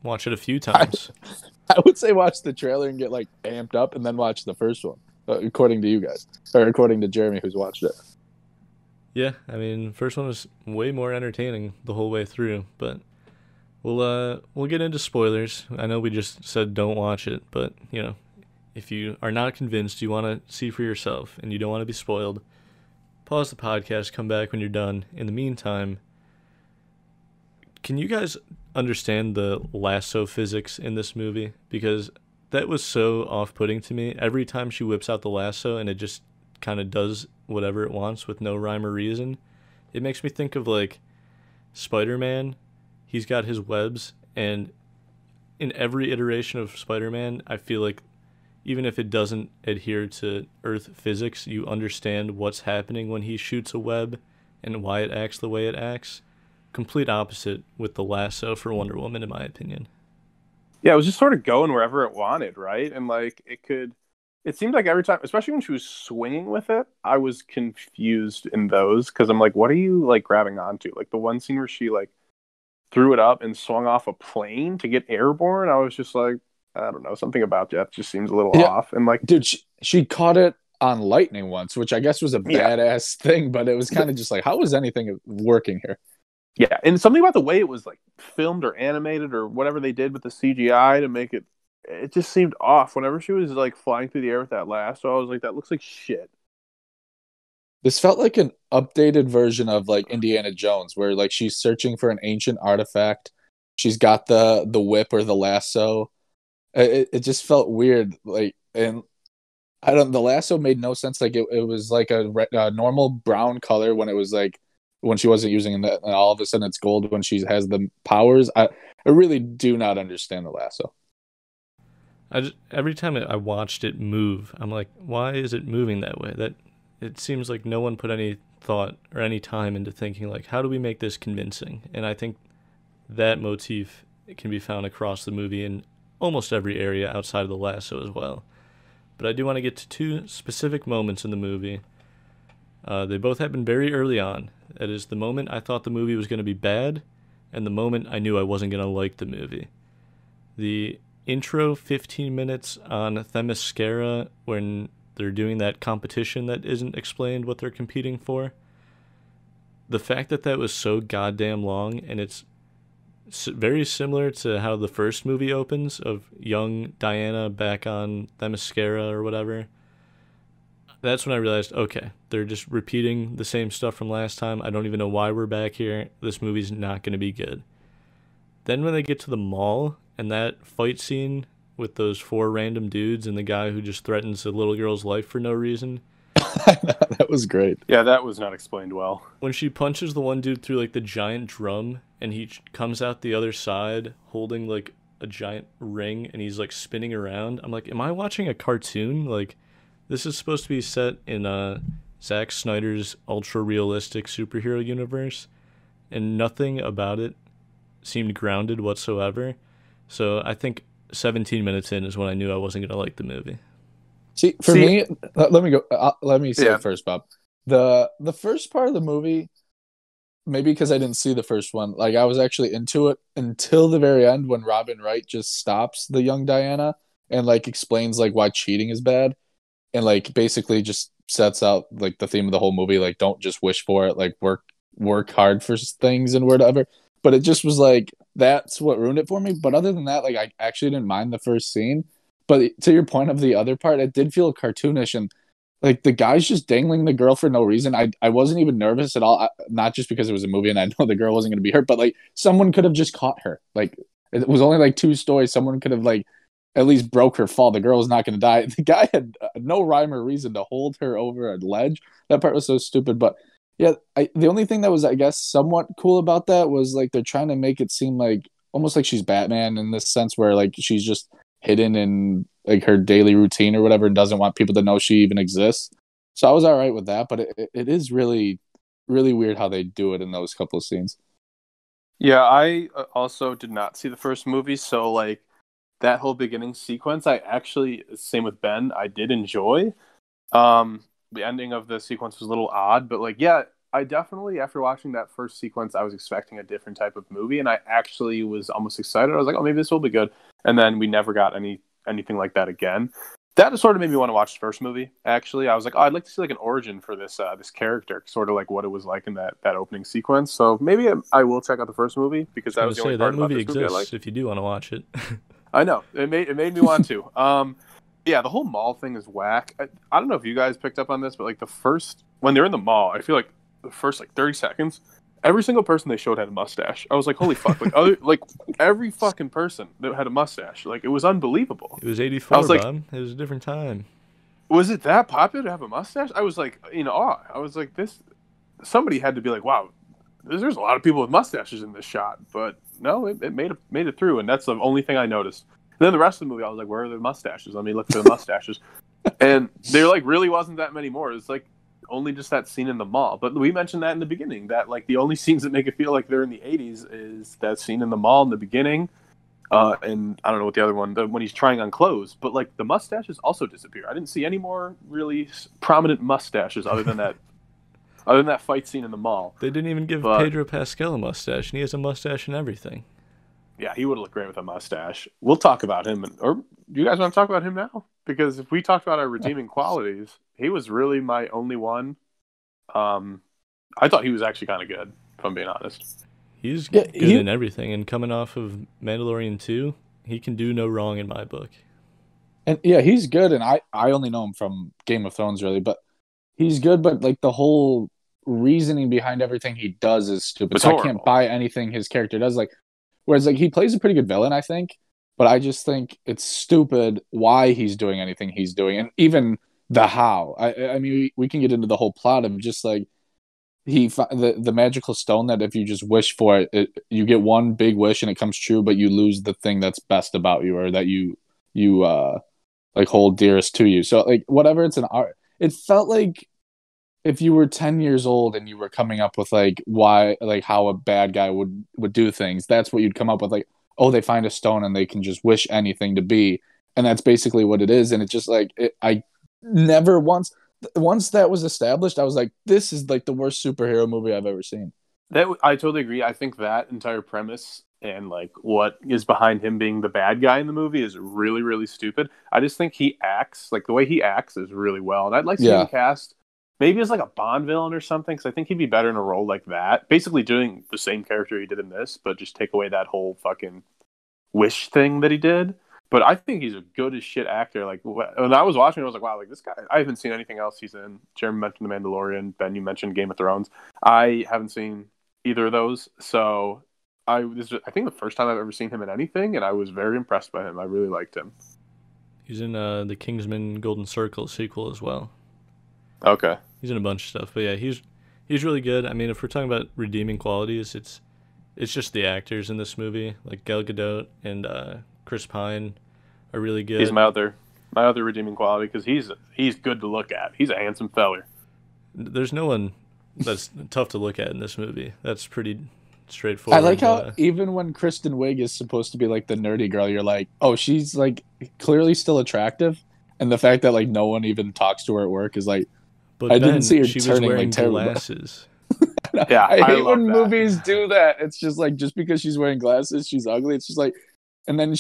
Watch it a few times. I would say watch the trailer and get like amped up and then watch the first one, according to you guys, or according to Jeremy who's watched it. Yeah, I mean, the first one was way more entertaining the whole way through, but we'll get into spoilers. I know we just said don't watch it, but if you are not convinced, you want to see for yourself and you don't want to be spoiled, pause the podcast, come back when you're done. In the meantime, can you guys understand the lasso physics in this movie? Because that was so off-putting to me. Every time she whips out the lasso and it just kind of does whatever it wants with no rhyme or reason, it makes me think of like Spider-Man. He's got his webs, and in every iteration of Spider-Man, I feel like even if it doesn't adhere to Earth physics, you understand what's happening when he shoots a web and why it acts the way it acts. Complete opposite with the lasso for Wonder Woman, in my opinion. Yeah, it was just sort of going wherever it wanted, right? And like it seemed like every time, especially when she was swinging with it, I was confused in those because I'm like, what are you like grabbing onto? Like the one scene where she like threw it up and swung off a plane to get airborne, I was just like, I don't know, something about that just seems a little off. And like, dude, she caught it on lightning once, which I guess was a badass thing, but it was kind of just like, how is anything working here? Yeah, and something about the way it was like filmed or animated or whatever they did with the CGI to make it just seemed off. Whenever she was like flying through the air with that lasso, I was like, that looks like shit. This felt like an updated version of like Indiana Jones, where like she's searching for an ancient artifact. she's got the whip or the lasso. It just felt weird, like, and the lasso made no sense. Like it was like a normal brown color when it was like when she wasn't using it, and all of a sudden it's gold when she has the powers. I really do not understand the lasso. Every time I watched it move, I'm like, why is it moving that way? That it seems like no one put any thought or any time into thinking, like, how do we make this convincing? And I think that motif can be found across the movie in almost every area outside of the lasso as well. But I do want to get to two specific moments in the movie. They both happened very early on. That is the moment I thought the movie was going to be bad, and the moment I knew I wasn't going to like the movie. The intro 15 minutes on Themyscira when they're doing that competition that isn't explained what they're competing for. The fact that was so goddamn long, and it's very similar to how the first movie opens of young Diana back on Themyscira or whatever. That's when I realized, okay, they're just repeating the same stuff from last time. I don't even know why we're back here. This movie's not going to be good. Then when they get to the mall and that fight scene with those 4 random dudes and the guy who just threatens the little girl's life for no reason. That was great. Yeah, that was not explained well. When she punches the one dude through like the giant drum and he comes out the other side holding like a giant ring and he's like spinning around, I'm like, am I watching a cartoon? Like, this is supposed to be set in Zack Snyder's ultra-realistic superhero universe, and nothing about it seemed grounded whatsoever. So I think 17 minutes in is when I knew I wasn't going to like the movie. See, for me, let me go. Let me say it first, Bob. The first part of the movie, maybe because I didn't see the first one, like I was actually into it until the very end when Robin Wright just stops the young Diana and like explains like why cheating is bad, and like basically just sets out like the theme of the whole movie, like don't just wish for it, like work hard for things and whatever. But it just was like that's what ruined it for me. But other than that, like I actually didn't mind the first scene. But to your point of the other part, it did feel cartoonish, and like the guy's just dangling the girl for no reason. I wasn't even nervous at all, not just because it was a movie and I know the girl wasn't going to be hurt, but like someone could have just caught her. Like it was only like 2 stories. Someone could have like at least broke her fall. The girl was not going to die. The guy had no rhyme or reason to hold her over a ledge. That part was so stupid. But yeah, the only thing that was, I guess, somewhat cool about that was like they're trying to make it seem like almost like she's Batman in this sense where like she's just hidden in like her daily routine or whatever and doesn't want people to know she even exists. So I was all right with that, but it is really, really weird how they do it in those couple of scenes. Yeah, I also did not see the first movie, so like that whole beginning sequence, I actually, same with Ben, I did enjoy. The ending of the sequence was a little odd, but like, yeah, I definitely, after watching that first sequence, I was expecting a different type of movie, and I actually was almost excited. I was like, oh, maybe this will be good. And then we never got anything like that again. That sort of made me want to watch the first movie, actually. I was like, oh, I'd like to see like an origin for this this character, sort of like what it was like in that opening sequence. So maybe I will check out the first movie, because that was the only part about this movie I liked. If you do want to watch it. I know. It made me want to. Yeah, the whole mall thing is whack. I don't know if you guys picked up on this, but like when they're in the mall, I feel like the first like 30 seconds, every single person they showed had a mustache. I was like, holy fuck! Like every fucking person that had a mustache, like it was unbelievable. It was 84. I was like, Bob. It was a different time. Was it that popular to have a mustache? I was like, in awe. I was like, somebody had to be like, wow, there's a lot of people with mustaches in this shot. But no, it made it through, and that's the only thing I noticed. And then the rest of the movie, I was like, where are the mustaches? Let me look for the mustaches. And there like really wasn't that many more. It's like only just that scene in the mall. But we mentioned that in the beginning, that like the only scenes that make it feel like they're in the 80s is that scene in the mall in the beginning. And I don't know what the other one, when he's trying on clothes. But like the mustaches also disappear. I didn't see any more really prominent mustaches other than that fight scene in the mall. They didn't even give Pedro Pascal a mustache, and he has a mustache and everything. Yeah, he would have looked great with a mustache. We'll talk about him. Or do you guys want to talk about him now? Because if we talked about our redeeming qualities, he was really my only one. I thought he was actually kind of good, if I'm being honest. He's good in everything, and coming off of Mandalorian 2, he can do no wrong in my book. And yeah, he's good, and I only know him from Game of Thrones, really, but he's good, but like the whole reasoning behind everything he does is stupid. So I can't buy anything his character does. Like, Whereas like he plays a pretty good villain, I think, but I just think it's stupid why he's doing anything he's doing, and even the how. I mean, we can get into the whole plot of just like the magical stone that if you just wish for it, you get one big wish and it comes true, but you lose the thing that's best about you or that you like hold dearest to you. So like whatever, it's an art. It felt like if you were 10 years old and you were coming up with like why, like how a bad guy would do things, that's what you'd come up with. Like, oh, they find a stone and they can just wish anything to be, and that's basically what it is. And it's just like I never once that was established, I was like, this is like the worst superhero movie I've ever seen. That I totally agree. I think that entire premise and like what is behind him being the bad guy in the movie is really, really stupid. I just think he acts like the way he acts is really well, and I'd like to see him cast maybe as like a Bond villain or something, because I think he'd be better in a role like that. Basically doing the same character he did in this, but just take away that whole fucking wish thing that he did. But I think he's a good as shit actor. Like when I was watching, I was like, wow, like this guy. I haven't seen anything else he's in. Jeremy mentioned The Mandalorian. Ben, you mentioned Game of Thrones. I haven't seen either of those. So this is, I think, the first time I've ever seen him in anything, and I was very impressed by him. I really liked him. He's in the Kingsman Golden Circle sequel as well. Okay. He's in a bunch of stuff, but yeah, he's really good. I mean, if we're talking about redeeming qualities, it's just the actors in this movie, like Gal Gadot and Chris Pine are really good. He's my other redeeming quality because he's good to look at. He's a handsome feller. There's no one that's tough to look at in this movie. That's pretty straightforward. I like how even when Kristen Wiig is supposed to be like the nerdy girl, you're like, oh, she's like clearly still attractive, and the fact that like no one even talks to her at work is like, but I Ben, didn't see her she turning was wearing like terrible. glasses. Yeah, I hate when that. movies do that. It's just like just because she's wearing glasses, she's ugly. It's just like, and then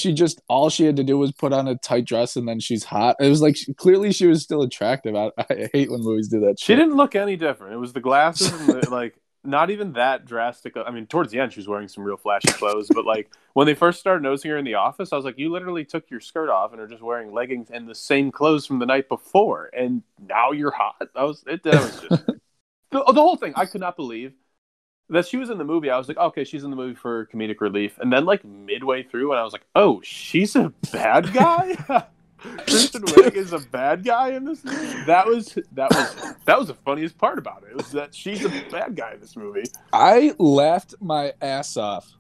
all she had to do was put on a tight dress, and then she's hot. It was like clearly she was still attractive. I hate when movies do that. She didn't look any different. It was the glasses and like not even that drastic. I mean, towards the end, she was wearing some real flashy clothes, but like when they first started noticing her in the office, I was like, you literally took your skirt off and are just wearing leggings and the same clothes from the night before, and now you're hot. That was just the whole thing. I could not believe that she was in the movie. I was like, okay, she's in the movie for comedic relief, and then like midway through, and I was like, oh, she's a bad guy. Kristen Wiig is a bad guy in this movie. That was the funniest part about it. Was that she's a bad guy in this movie. I laughed my ass off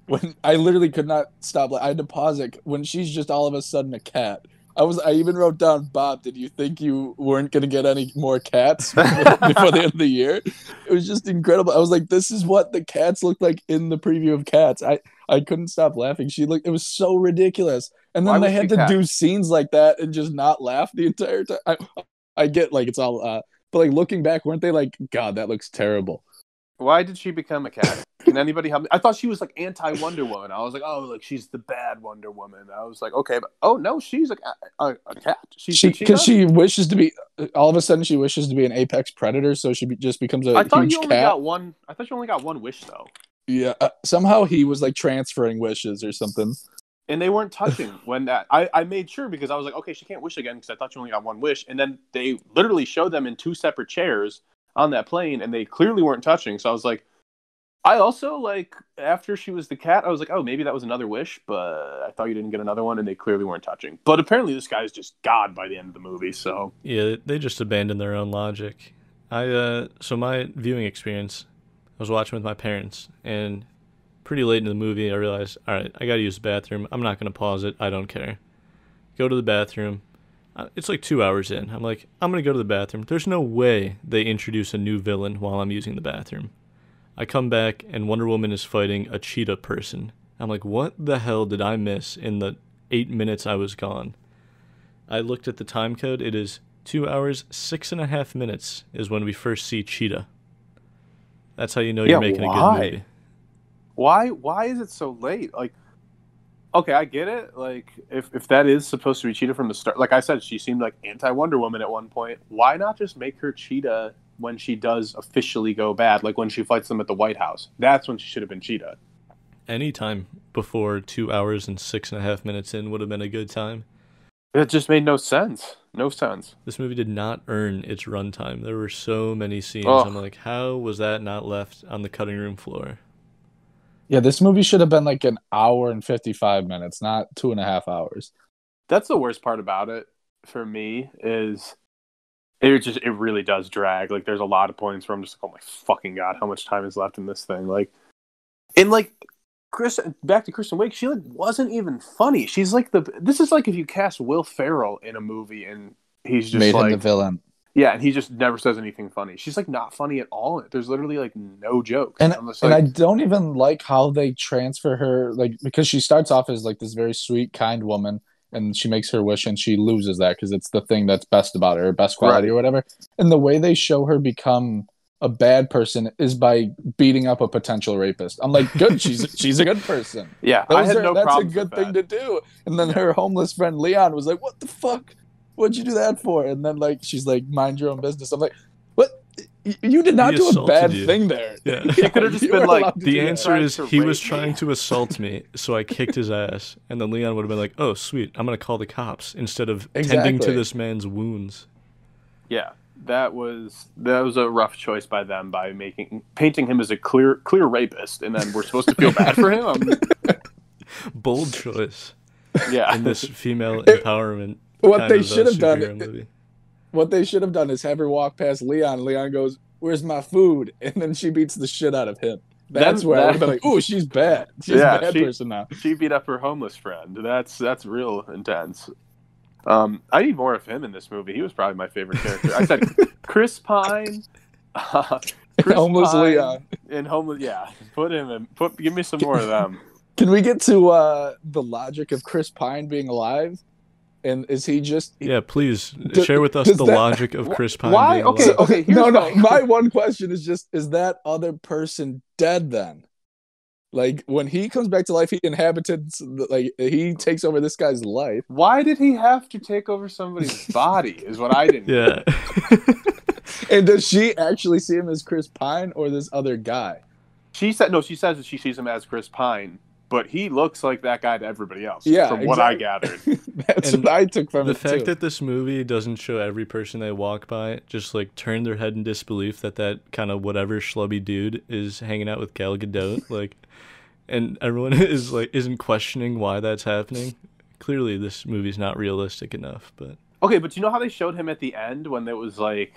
when I literally could not stop. I had to pause it when she's just all of a sudden a cat. I even wrote down, Bob, did you think you weren't going to get any more cats before the end of the year? It was just incredible. I was like, this is what the cats looked like in the preview of Cats. I couldn't stop laughing. It was so ridiculous. And then they had to do scenes like that and just not laugh the entire time. I get like it's all, but like looking back, weren't they like, God, that looks terrible. Why did she become a cat? Can anybody help me? I thought she was like anti-Wonder Woman. I was like, oh, like she's the bad Wonder Woman. I was like, okay, but oh no, she's a cat. She wishes to be. All of a sudden, she wishes to be an apex predator, so she just becomes a huge cat. I thought you only got one wish though. Yeah, somehow he was like transferring wishes or something. And they weren't touching when that. I made sure because I was like, okay, she can't wish again because I thought you only got one wish. And then they literally showed them in two separate chairs on that plane, and they clearly weren't touching. So I was like, I also like after she was the cat, I was like, oh, maybe that was another wish, but I thought you didn't get another one, and they clearly weren't touching. But apparently, this guy's just God by the end of the movie. So yeah, they just abandoned their own logic. So my viewing experience, I was watching with my parents, and pretty late in the movie, I realized, all right, I got to use the bathroom. I'm not going to pause it. I don't care. Go to the bathroom. It's like 2 hours in. I'm like, I'm going to go to the bathroom. There's no way they introduce a new villain while I'm using the bathroom. I come back, and Wonder Woman is fighting a cheetah person. I'm like, what the hell did I miss in the 8 minutes I was gone? I looked at the time code. It is 2 hours, 6.5 minutes is when we first see Cheetah. That's how you know you're making a good movie. Why is it so late? Like, okay, I get it. Like, if that is supposed to be Cheetah from the start, like I said, she seemed like anti-Wonder Woman at one point. Why not just make her Cheetah when she does officially go bad, like when she fights them at the White House? That's when she should have been Cheetah. Any time before 2 hours and 6.5 minutes in would have been a good time. It just made no sense. No sense. This movie did not earn its runtime. There were so many scenes. I'm like, how was that not left on the cutting room floor? Yeah, this movie should have been like an hour and 55 minutes, not 2.5 hours. That's the worst part about it for me is it really does drag. Like there's a lot of points where I'm just like, oh my fucking god, how much time is left in this thing? Like, and like back to Kristen Wiig, she like wasn't even funny. She's like this is like if you cast Will Ferrell in a movie and he's just Made like him the villain. yeah, and he just never says anything funny. She's like not funny at all. There's literally like no jokes. And I'm just and like, I don't even like how they transfer her, like, because she starts off as like this very sweet, kind woman, and she makes her wish and she loses that because it's the thing that's best about her, best quality or whatever. And the way they show her become a bad person is by beating up a potential rapist. I'm like, good, she's a good person. yeah, That's I had no a problems good with thing that. to do. And then her homeless friend Leon was like, what the fuck? What'd you do that for? And then like she's like, mind your own business. I'm like, what? You did not He do a assaulted bad you. thing there. Yeah. He could have just You been were like, allowed to The do that. answer is to he was rape trying me. to assault me, so I kicked his ass, and then Leon would have been like, "Oh, sweet, I'm gonna call the cops," instead of tending to Exactly. this man's wounds. Yeah, that was a rough choice by them by painting him as a clear rapist, and then we're supposed to feel bad for him. Bold choice Yeah, in this female empowerment. What kind they of, should have done- superhero movie. What they should have done is have her walk past Leon. Leon goes, "Where's my food?" And then she beats the shit out of him. That's where I would have been like, "Ooh, she's bad. She's Yeah, a bad person now." she beat up her homeless friend. That's real intense. I need more of him in this movie. He was probably my favorite character. I said Chris Pine, Chris Homeless Pine, Leon. and homeless. Yeah, put him in. Give me some more of them. Can we get to the logic of Chris Pine being alive? And is he just Yeah, please Does- share with us does the that- logic of Chris Pine. Why? Being Okay, alive. okay. Here's no, my- my one question is just, is that other person dead then? Like when he comes back to life, he he takes over this guy's life. Why did he have to take over somebody's body? Is what I didn't. Yeah. And does she actually see him as Chris Pine or this other guy? She said no. She says that she sees him as Chris Pine, but he looks like that guy to everybody else. Yeah, from what I exactly. gathered. That's And what I took from The it fact too. that this movie doesn't show every person they walk by just like turn their head in disbelief that kind of whatever schlubby dude is hanging out with Gal Gadot, like, and everyone is like isn't questioning why that's happening. Clearly, this movie's not realistic enough. But Okay, but you know how they showed him at the end when it was like,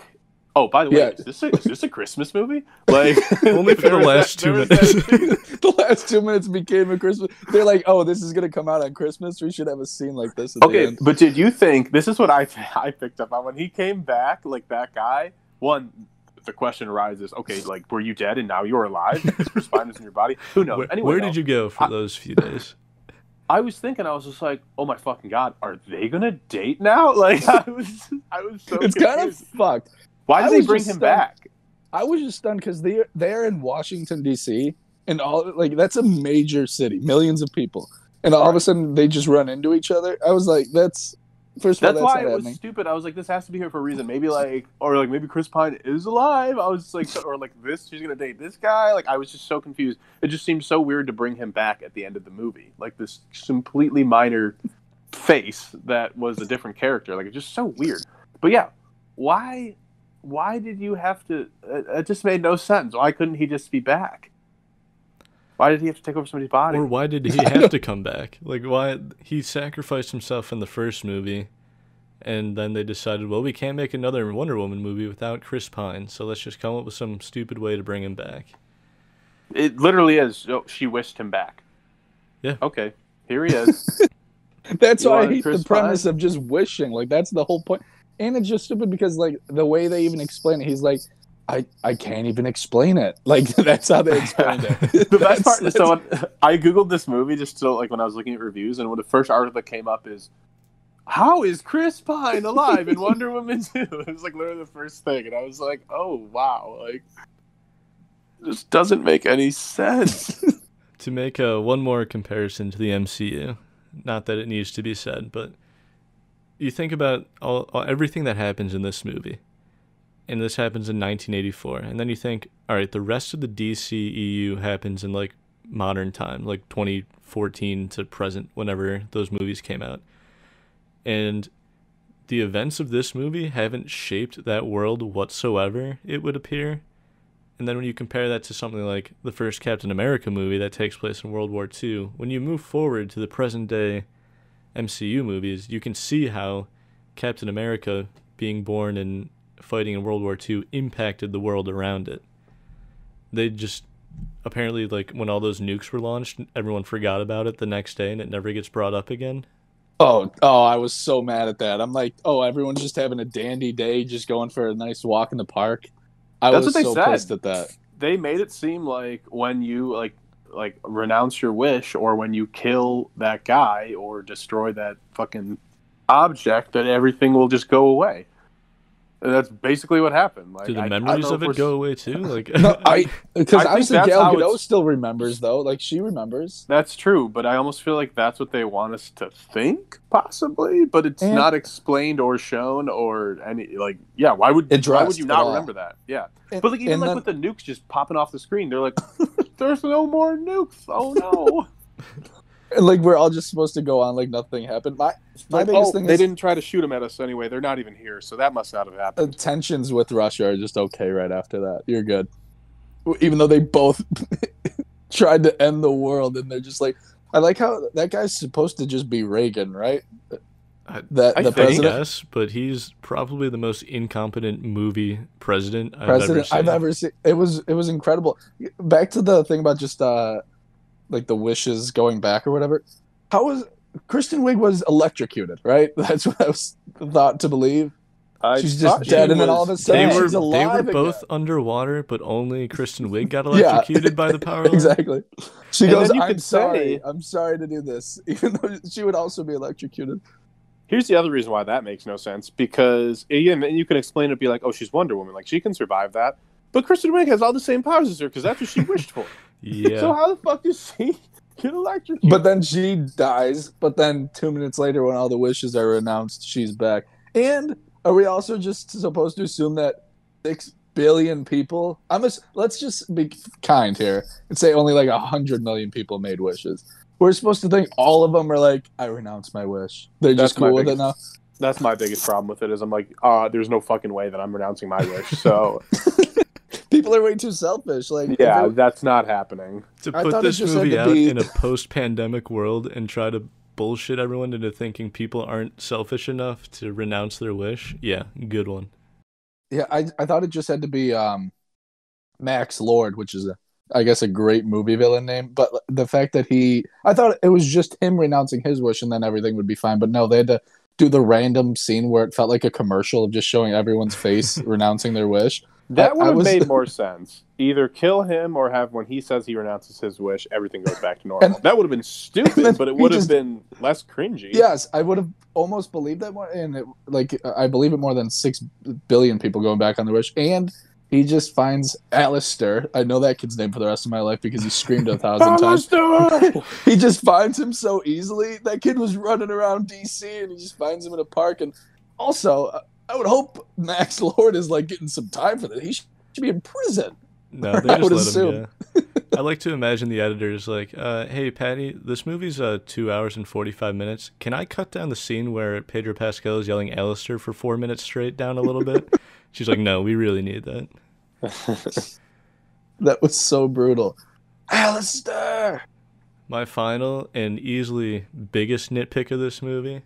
oh, by the way, Yeah. is this a Christmas movie? Like Only for the there was last there 2 was minutes. that- The last 2 minutes became a Christmas. They're like, "Oh, this is gonna come out on Christmas. We should have a scene like this." At the Okay, end. but did you think this is what I picked up on when he came back? Like that guy. One, the question arises: okay, like were you dead and now you're alive? Because Chris Pine is in your body. Who knows? Anyway, where no. did you go for those few days? I was thinking, I was just like, oh my fucking god, are they gonna date now? Like I was so. It's kind of confused. fucked. Why I did they was bring just him stunned. back? I was just stunned because they're in Washington D.C. and all like that's a major city, millions of people, and all of a sudden they just run into each other. I was like, that's first of all, That's that's why not it was happening. stupid. I was like, this has to be here for a reason. Maybe maybe Chris Pine is alive. I was like, or like this, she's gonna date this guy. Like I was just so confused. It just seemed so weird to bring him back at the end of the movie, like this completely minor face that was a different character. Like it's just so weird. But yeah, why did you have to? It just made no sense. Why couldn't he just be back? Why did he have to take over somebody's body? Or why did he have to come back? Like, why he sacrificed himself in the first movie, and then they decided, well, we can't make another Wonder Woman movie without Chris Pine, so let's just come up with some stupid way to bring him back. It literally is. Oh, she wished him back. Yeah. Okay. Here he is. That's You why I wanted hate the Chris premise Pine? of just wishing. Like that's the whole point. And it's just stupid because like the way they even explain it, he's like, I can't even explain it. Like that's how they explained it. The best part is That's- so I googled this movie just so like when I was looking at reviews, and when the first article that came up is, how is Chris Pine alive in Wonder Woman 2? It was like literally the first thing, and I was like, oh wow, like this doesn't make any sense. To make one more comparison to the MCU, not that it needs to be said, but you think about everything that happens in this movie, and this happens in 1984, and then you think, all right, the rest of the DCEU happens in like modern time, like 2014 to present, whenever those movies came out, and the events of this movie haven't shaped that world whatsoever, it would appear. And then when you compare that to something like the first Captain America movie that takes place in World War II, when you move forward to the present day MCU movies, you can see how Captain America being born and fighting in World War II impacted the world around it. They just apparently, like, when all those nukes were launched, everyone forgot about it the next day and it never gets brought up again. Oh, I was so mad at that. I'm like, oh, everyone's just having a dandy day, just going for a nice walk in the park. That's was what they so said. pissed at that. They made it seem like when you like renounce your wish, or when you kill that guy or destroy that fucking object, that everything will just go away. And that's basically what happened. Like, Do the memories of it go away too? Like, No, because I obviously think that's Gal how Gadot it's- still remembers, though. Like, she remembers. That's true, but I almost feel like that's what they want us to think, possibly. But it's And- not explained or shown or any like. Yeah, why would you Addressed not at all. remember that? Yeah, And- but like even and like then- with the nukes just popping off the screen, they're like, "There's no more nukes." Oh no! And, like, we're all just supposed to go on like nothing happened. My Like, biggest thing they is didn't try to shoot them at us anyway. They're not even here, so that must not have happened. tensions with Russia are just okay right after that. You're good. Even though they both tried to end the world, and they're just like, I like how that guy's supposed to just be Reagan, right? That I the think, president. yes, but he's probably the most incompetent movie president I've ever seen. It was incredible. Back to the thing about just like the wishes going back or whatever. How was Kristen Wiig was electrocuted, right? That's what I was thought to believe. She's just dead, and then all of a sudden she's They alive were both again. underwater, but only Kristen Wiig got Yeah. electrocuted by the power line. Exactly. She And goes, then you "I'm could sorry. say- I'm sorry to do this," even though she would also be electrocuted. Here's the other reason why that makes no sense, because again, you can explain it, be like, "Oh, she's Wonder Woman, like she can survive that." But Kristen Wiig has all the same powers as her because that's what she wished for. Yeah. So how the fuck does she get electrocuted? But then she dies. But then 2 minutes later, when all the wishes are announced, she's back. And are we also just supposed to assume that 6 billion people? Let's just be kind here and say only like 100 million people made wishes. We're supposed to think all of them are like, I renounce my wish. They're just That's my cool with it now. That's my biggest problem with it. Is I'm like, there's no fucking way that I'm renouncing my wish. So People are way too selfish. Like, yeah, if it- that's not happening. To I put thought it this just had movie to out be- in a post-pandemic world and try to bullshit everyone into thinking people aren't selfish enough to renounce their wish, yeah, good one. yeah, I thought it just had to be Max Lord, which is I guess a great movie villain name. But the fact that I thought it was just him renouncing his wish and then everything would be fine. But no, they had to do the random scene where it felt like a commercial of just showing everyone's face renouncing their wish. That would I have was- made more sense. Either kill him or have when he says he renounces his wish, everything goes back to normal. And- That would have been then stupid, but it he would have just- been less cringy. Yes, I would have almost believed that more. And I believe it more than 6 billion people going back on their wish. And he just finds Alistair. I know that kid's name for the rest of my life because he screamed 1,000 times. Alistair! He just finds him so easily. That kid was running around DC and he just finds him in a park. And also, I would hope Max Lord is like getting some time for this. He should be in prison. No, they I just would let assume. him go. I like to imagine the editors like, hey, Patty, this movie's 2 hours and 45 minutes. Can I cut down the scene where Pedro Pascal is yelling Alistair for 4 minutes straight down a little bit? She's like, no, we really need that. That was so brutal. Alistair! My final and easily biggest nitpick of this movie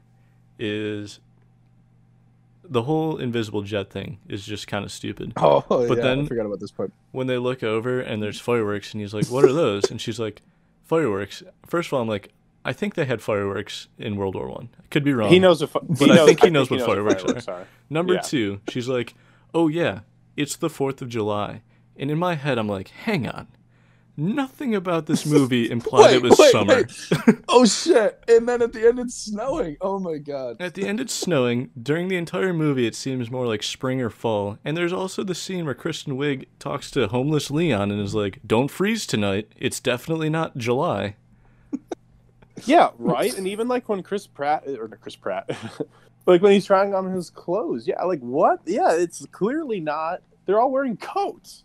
is the whole invisible jet thing is just kind of stupid. Oh, But yeah, then- I forgot about this part. When they look over and there's fireworks and he's like, what are those? And she's like, fireworks. First of all, I'm like, I think they had fireworks in World War One. I could be wrong. He knows, But I think he knows what fireworks are. Number Yeah. 2, she's like, oh yeah, it's the 4th of July. And in my head, I'm like, hang on. Nothing about this movie implied it was summer. Oh, shit. And then at the end, it's snowing. Oh, my God. At the end, it's snowing. During the entire movie, it seems more like spring or fall. And there's also the scene where Kristen Wiig talks to homeless Leon and is like, don't freeze tonight. It's definitely not July. Yeah, right. And even like when like when he's trying on his clothes. Yeah, like what? Yeah, it's clearly not. They're all wearing coats.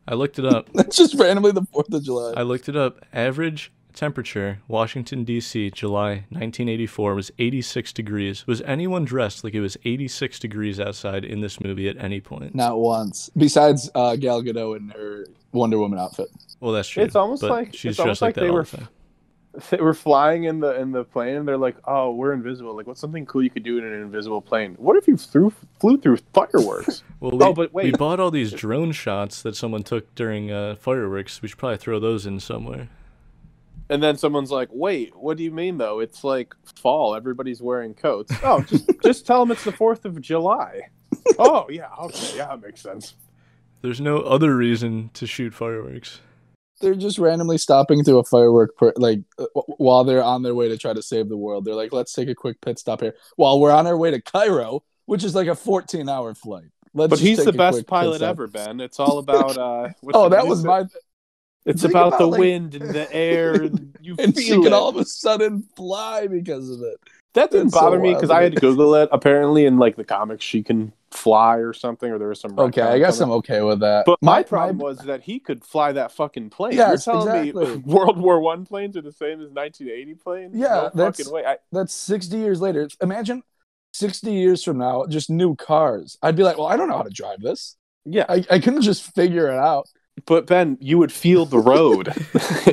I looked it up. That's just randomly the 4th of July. I looked it up. Average temperature, Washington, D.C., July 1984, was 86 degrees. Was anyone dressed like it was 86 degrees outside in this movie at any point? Not once. Besides Gal Gadot in her Wonder Woman outfit. Well, that's true. It's almost like she's it's almost dressed like that they all were the time. they were flying in the plane, and they're like, "Oh, we're invisible. Like, what's something cool you could do in an invisible plane? What if you flew through fireworks?" Well, but wait, we bought all these drone shots that someone took during fireworks. We should probably throw those in somewhere. and then someone's like, "Wait, what do you mean though? It's like fall. Everybody's wearing coats. Oh, just tell them it's the 4th of July." Oh yeah, okay, yeah, that makes sense. There's no other reason to shoot fireworks. They're just randomly stopping through a firework while they're on their way to try to save the world. They're like, let's take a quick pit stop here while we're on our way to Cairo, which is like a 14-hour flight. But he's the best pilot ever, Ben. It's all about It's about the wind and the air, and you and feel she can it. all of a sudden fly because of it. That didn't That's so bother me because wild. I had to Google it. Apparently, in like the comics, she can fly or something, or there was some. Okay, I guess I'm okay with that. But my problem was that he could fly that fucking plane. Yes, You're telling exactly. me World War I planes are the same as 1980 planes? Yeah, no fucking way. That's 60 years later. Imagine 60 years from now, just new cars. I'd be like, well, I don't know how to drive this. Yeah, I couldn't just figure it out. but Ben, you would feel the road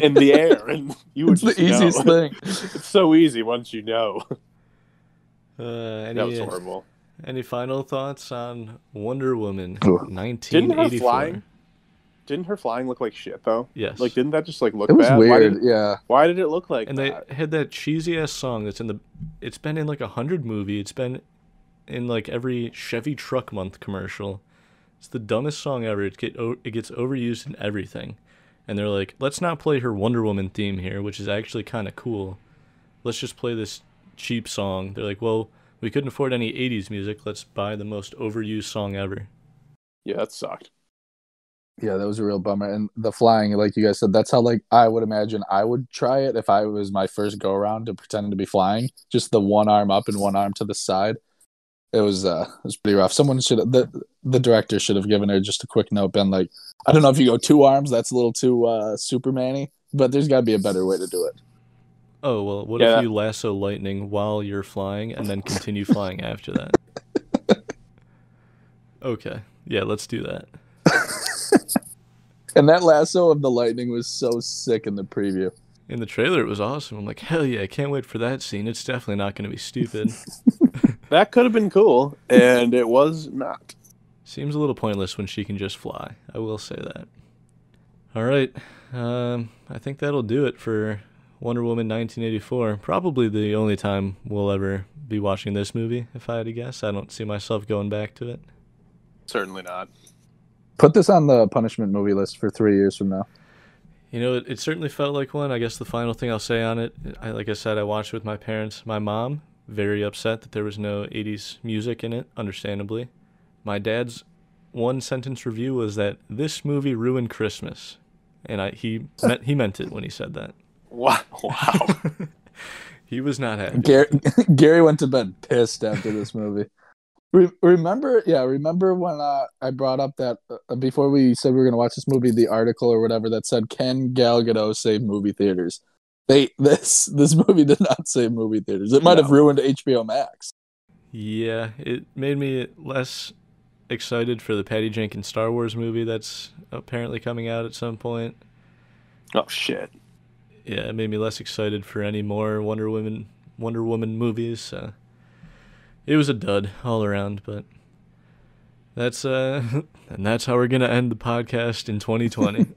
in the air, and you would It's the just know. easiest thing. It's so easy once you know. That That was horrible. Any final thoughts on Wonder Woman Ugh. 1984? Didn't her flying look like shit though? Yes. Like, didn't that just like look It was bad? weird, yeah. Why did it look like And that? they had that cheesy ass song that's it's been in like 100 movies. It's been in like every Chevy Truck Month commercial. It's the dumbest song ever. It gets overused in everything. And they're like, let's not play her Wonder Woman theme here, which is actually kind of cool. Let's just play this cheap song. They're like, well, we couldn't afford any 80s music. Let's buy the most overused song ever. Yeah, that sucked. Yeah, that was a real bummer. And the flying, like you guys said, that's how like I would imagine I would try it if I was my first go around to pretend to be flying. Just the one arm up and one arm to the side. It was pretty rough. Someone the director should have given her just a quick note, been like, I don't know if you go two arms, that's a little too Superman-y, but there's got to be a better way to do it. Oh, well, what if you lasso lightning while you're flying and then continue flying after that? Okay. Yeah, let's do that. And that lasso of the lightning was so sick in the preview. In the trailer, it was awesome. I'm like, hell yeah, I can't wait for that scene. It's definitely not going to be stupid. That could have been cool, and it was not. Seems a little pointless when she can just fly. I will say that. All right. I think that'll do it for Wonder Woman 1984. Probably the only time we'll ever be watching this movie, if I had to guess. I don't see myself going back to it. Certainly not. Put this on the punishment movie list for 3 years from now. You know, it certainly felt like one. I guess the final thing I'll say on it, like I said, I watched it with my parents. My mom, very upset that there was no 80s music in it, understandably. My dad's one-sentence review was that this movie ruined Christmas. And he meant it when he said that. Wow. He was not happy. Gary went to bed pissed after this movie. Remember when I brought up that before we said we were going to watch this movie, the article or whatever that said, "Can Gal Gadot save movie theaters?" This movie did not save movie theaters. It might have ruined HBO Max. Yeah, it made me less excited for the Patty Jenkins Star Wars movie that's apparently coming out at some point. Oh shit. Yeah, it made me less excited for any more Wonder Woman movies. So it was a dud all around, but that's and that's how we're gonna end the podcast in 2020.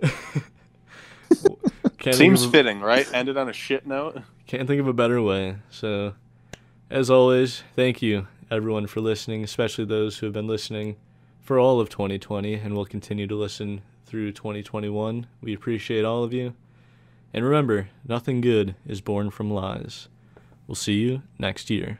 Seems fitting, right? Ended on a shit note. Can't think of a better way. So, as always, thank you everyone for listening, especially those who have been listening for all of 2020 and will continue to listen through 2021. We appreciate all of you. And remember, nothing good is born from lies. We'll see you next year.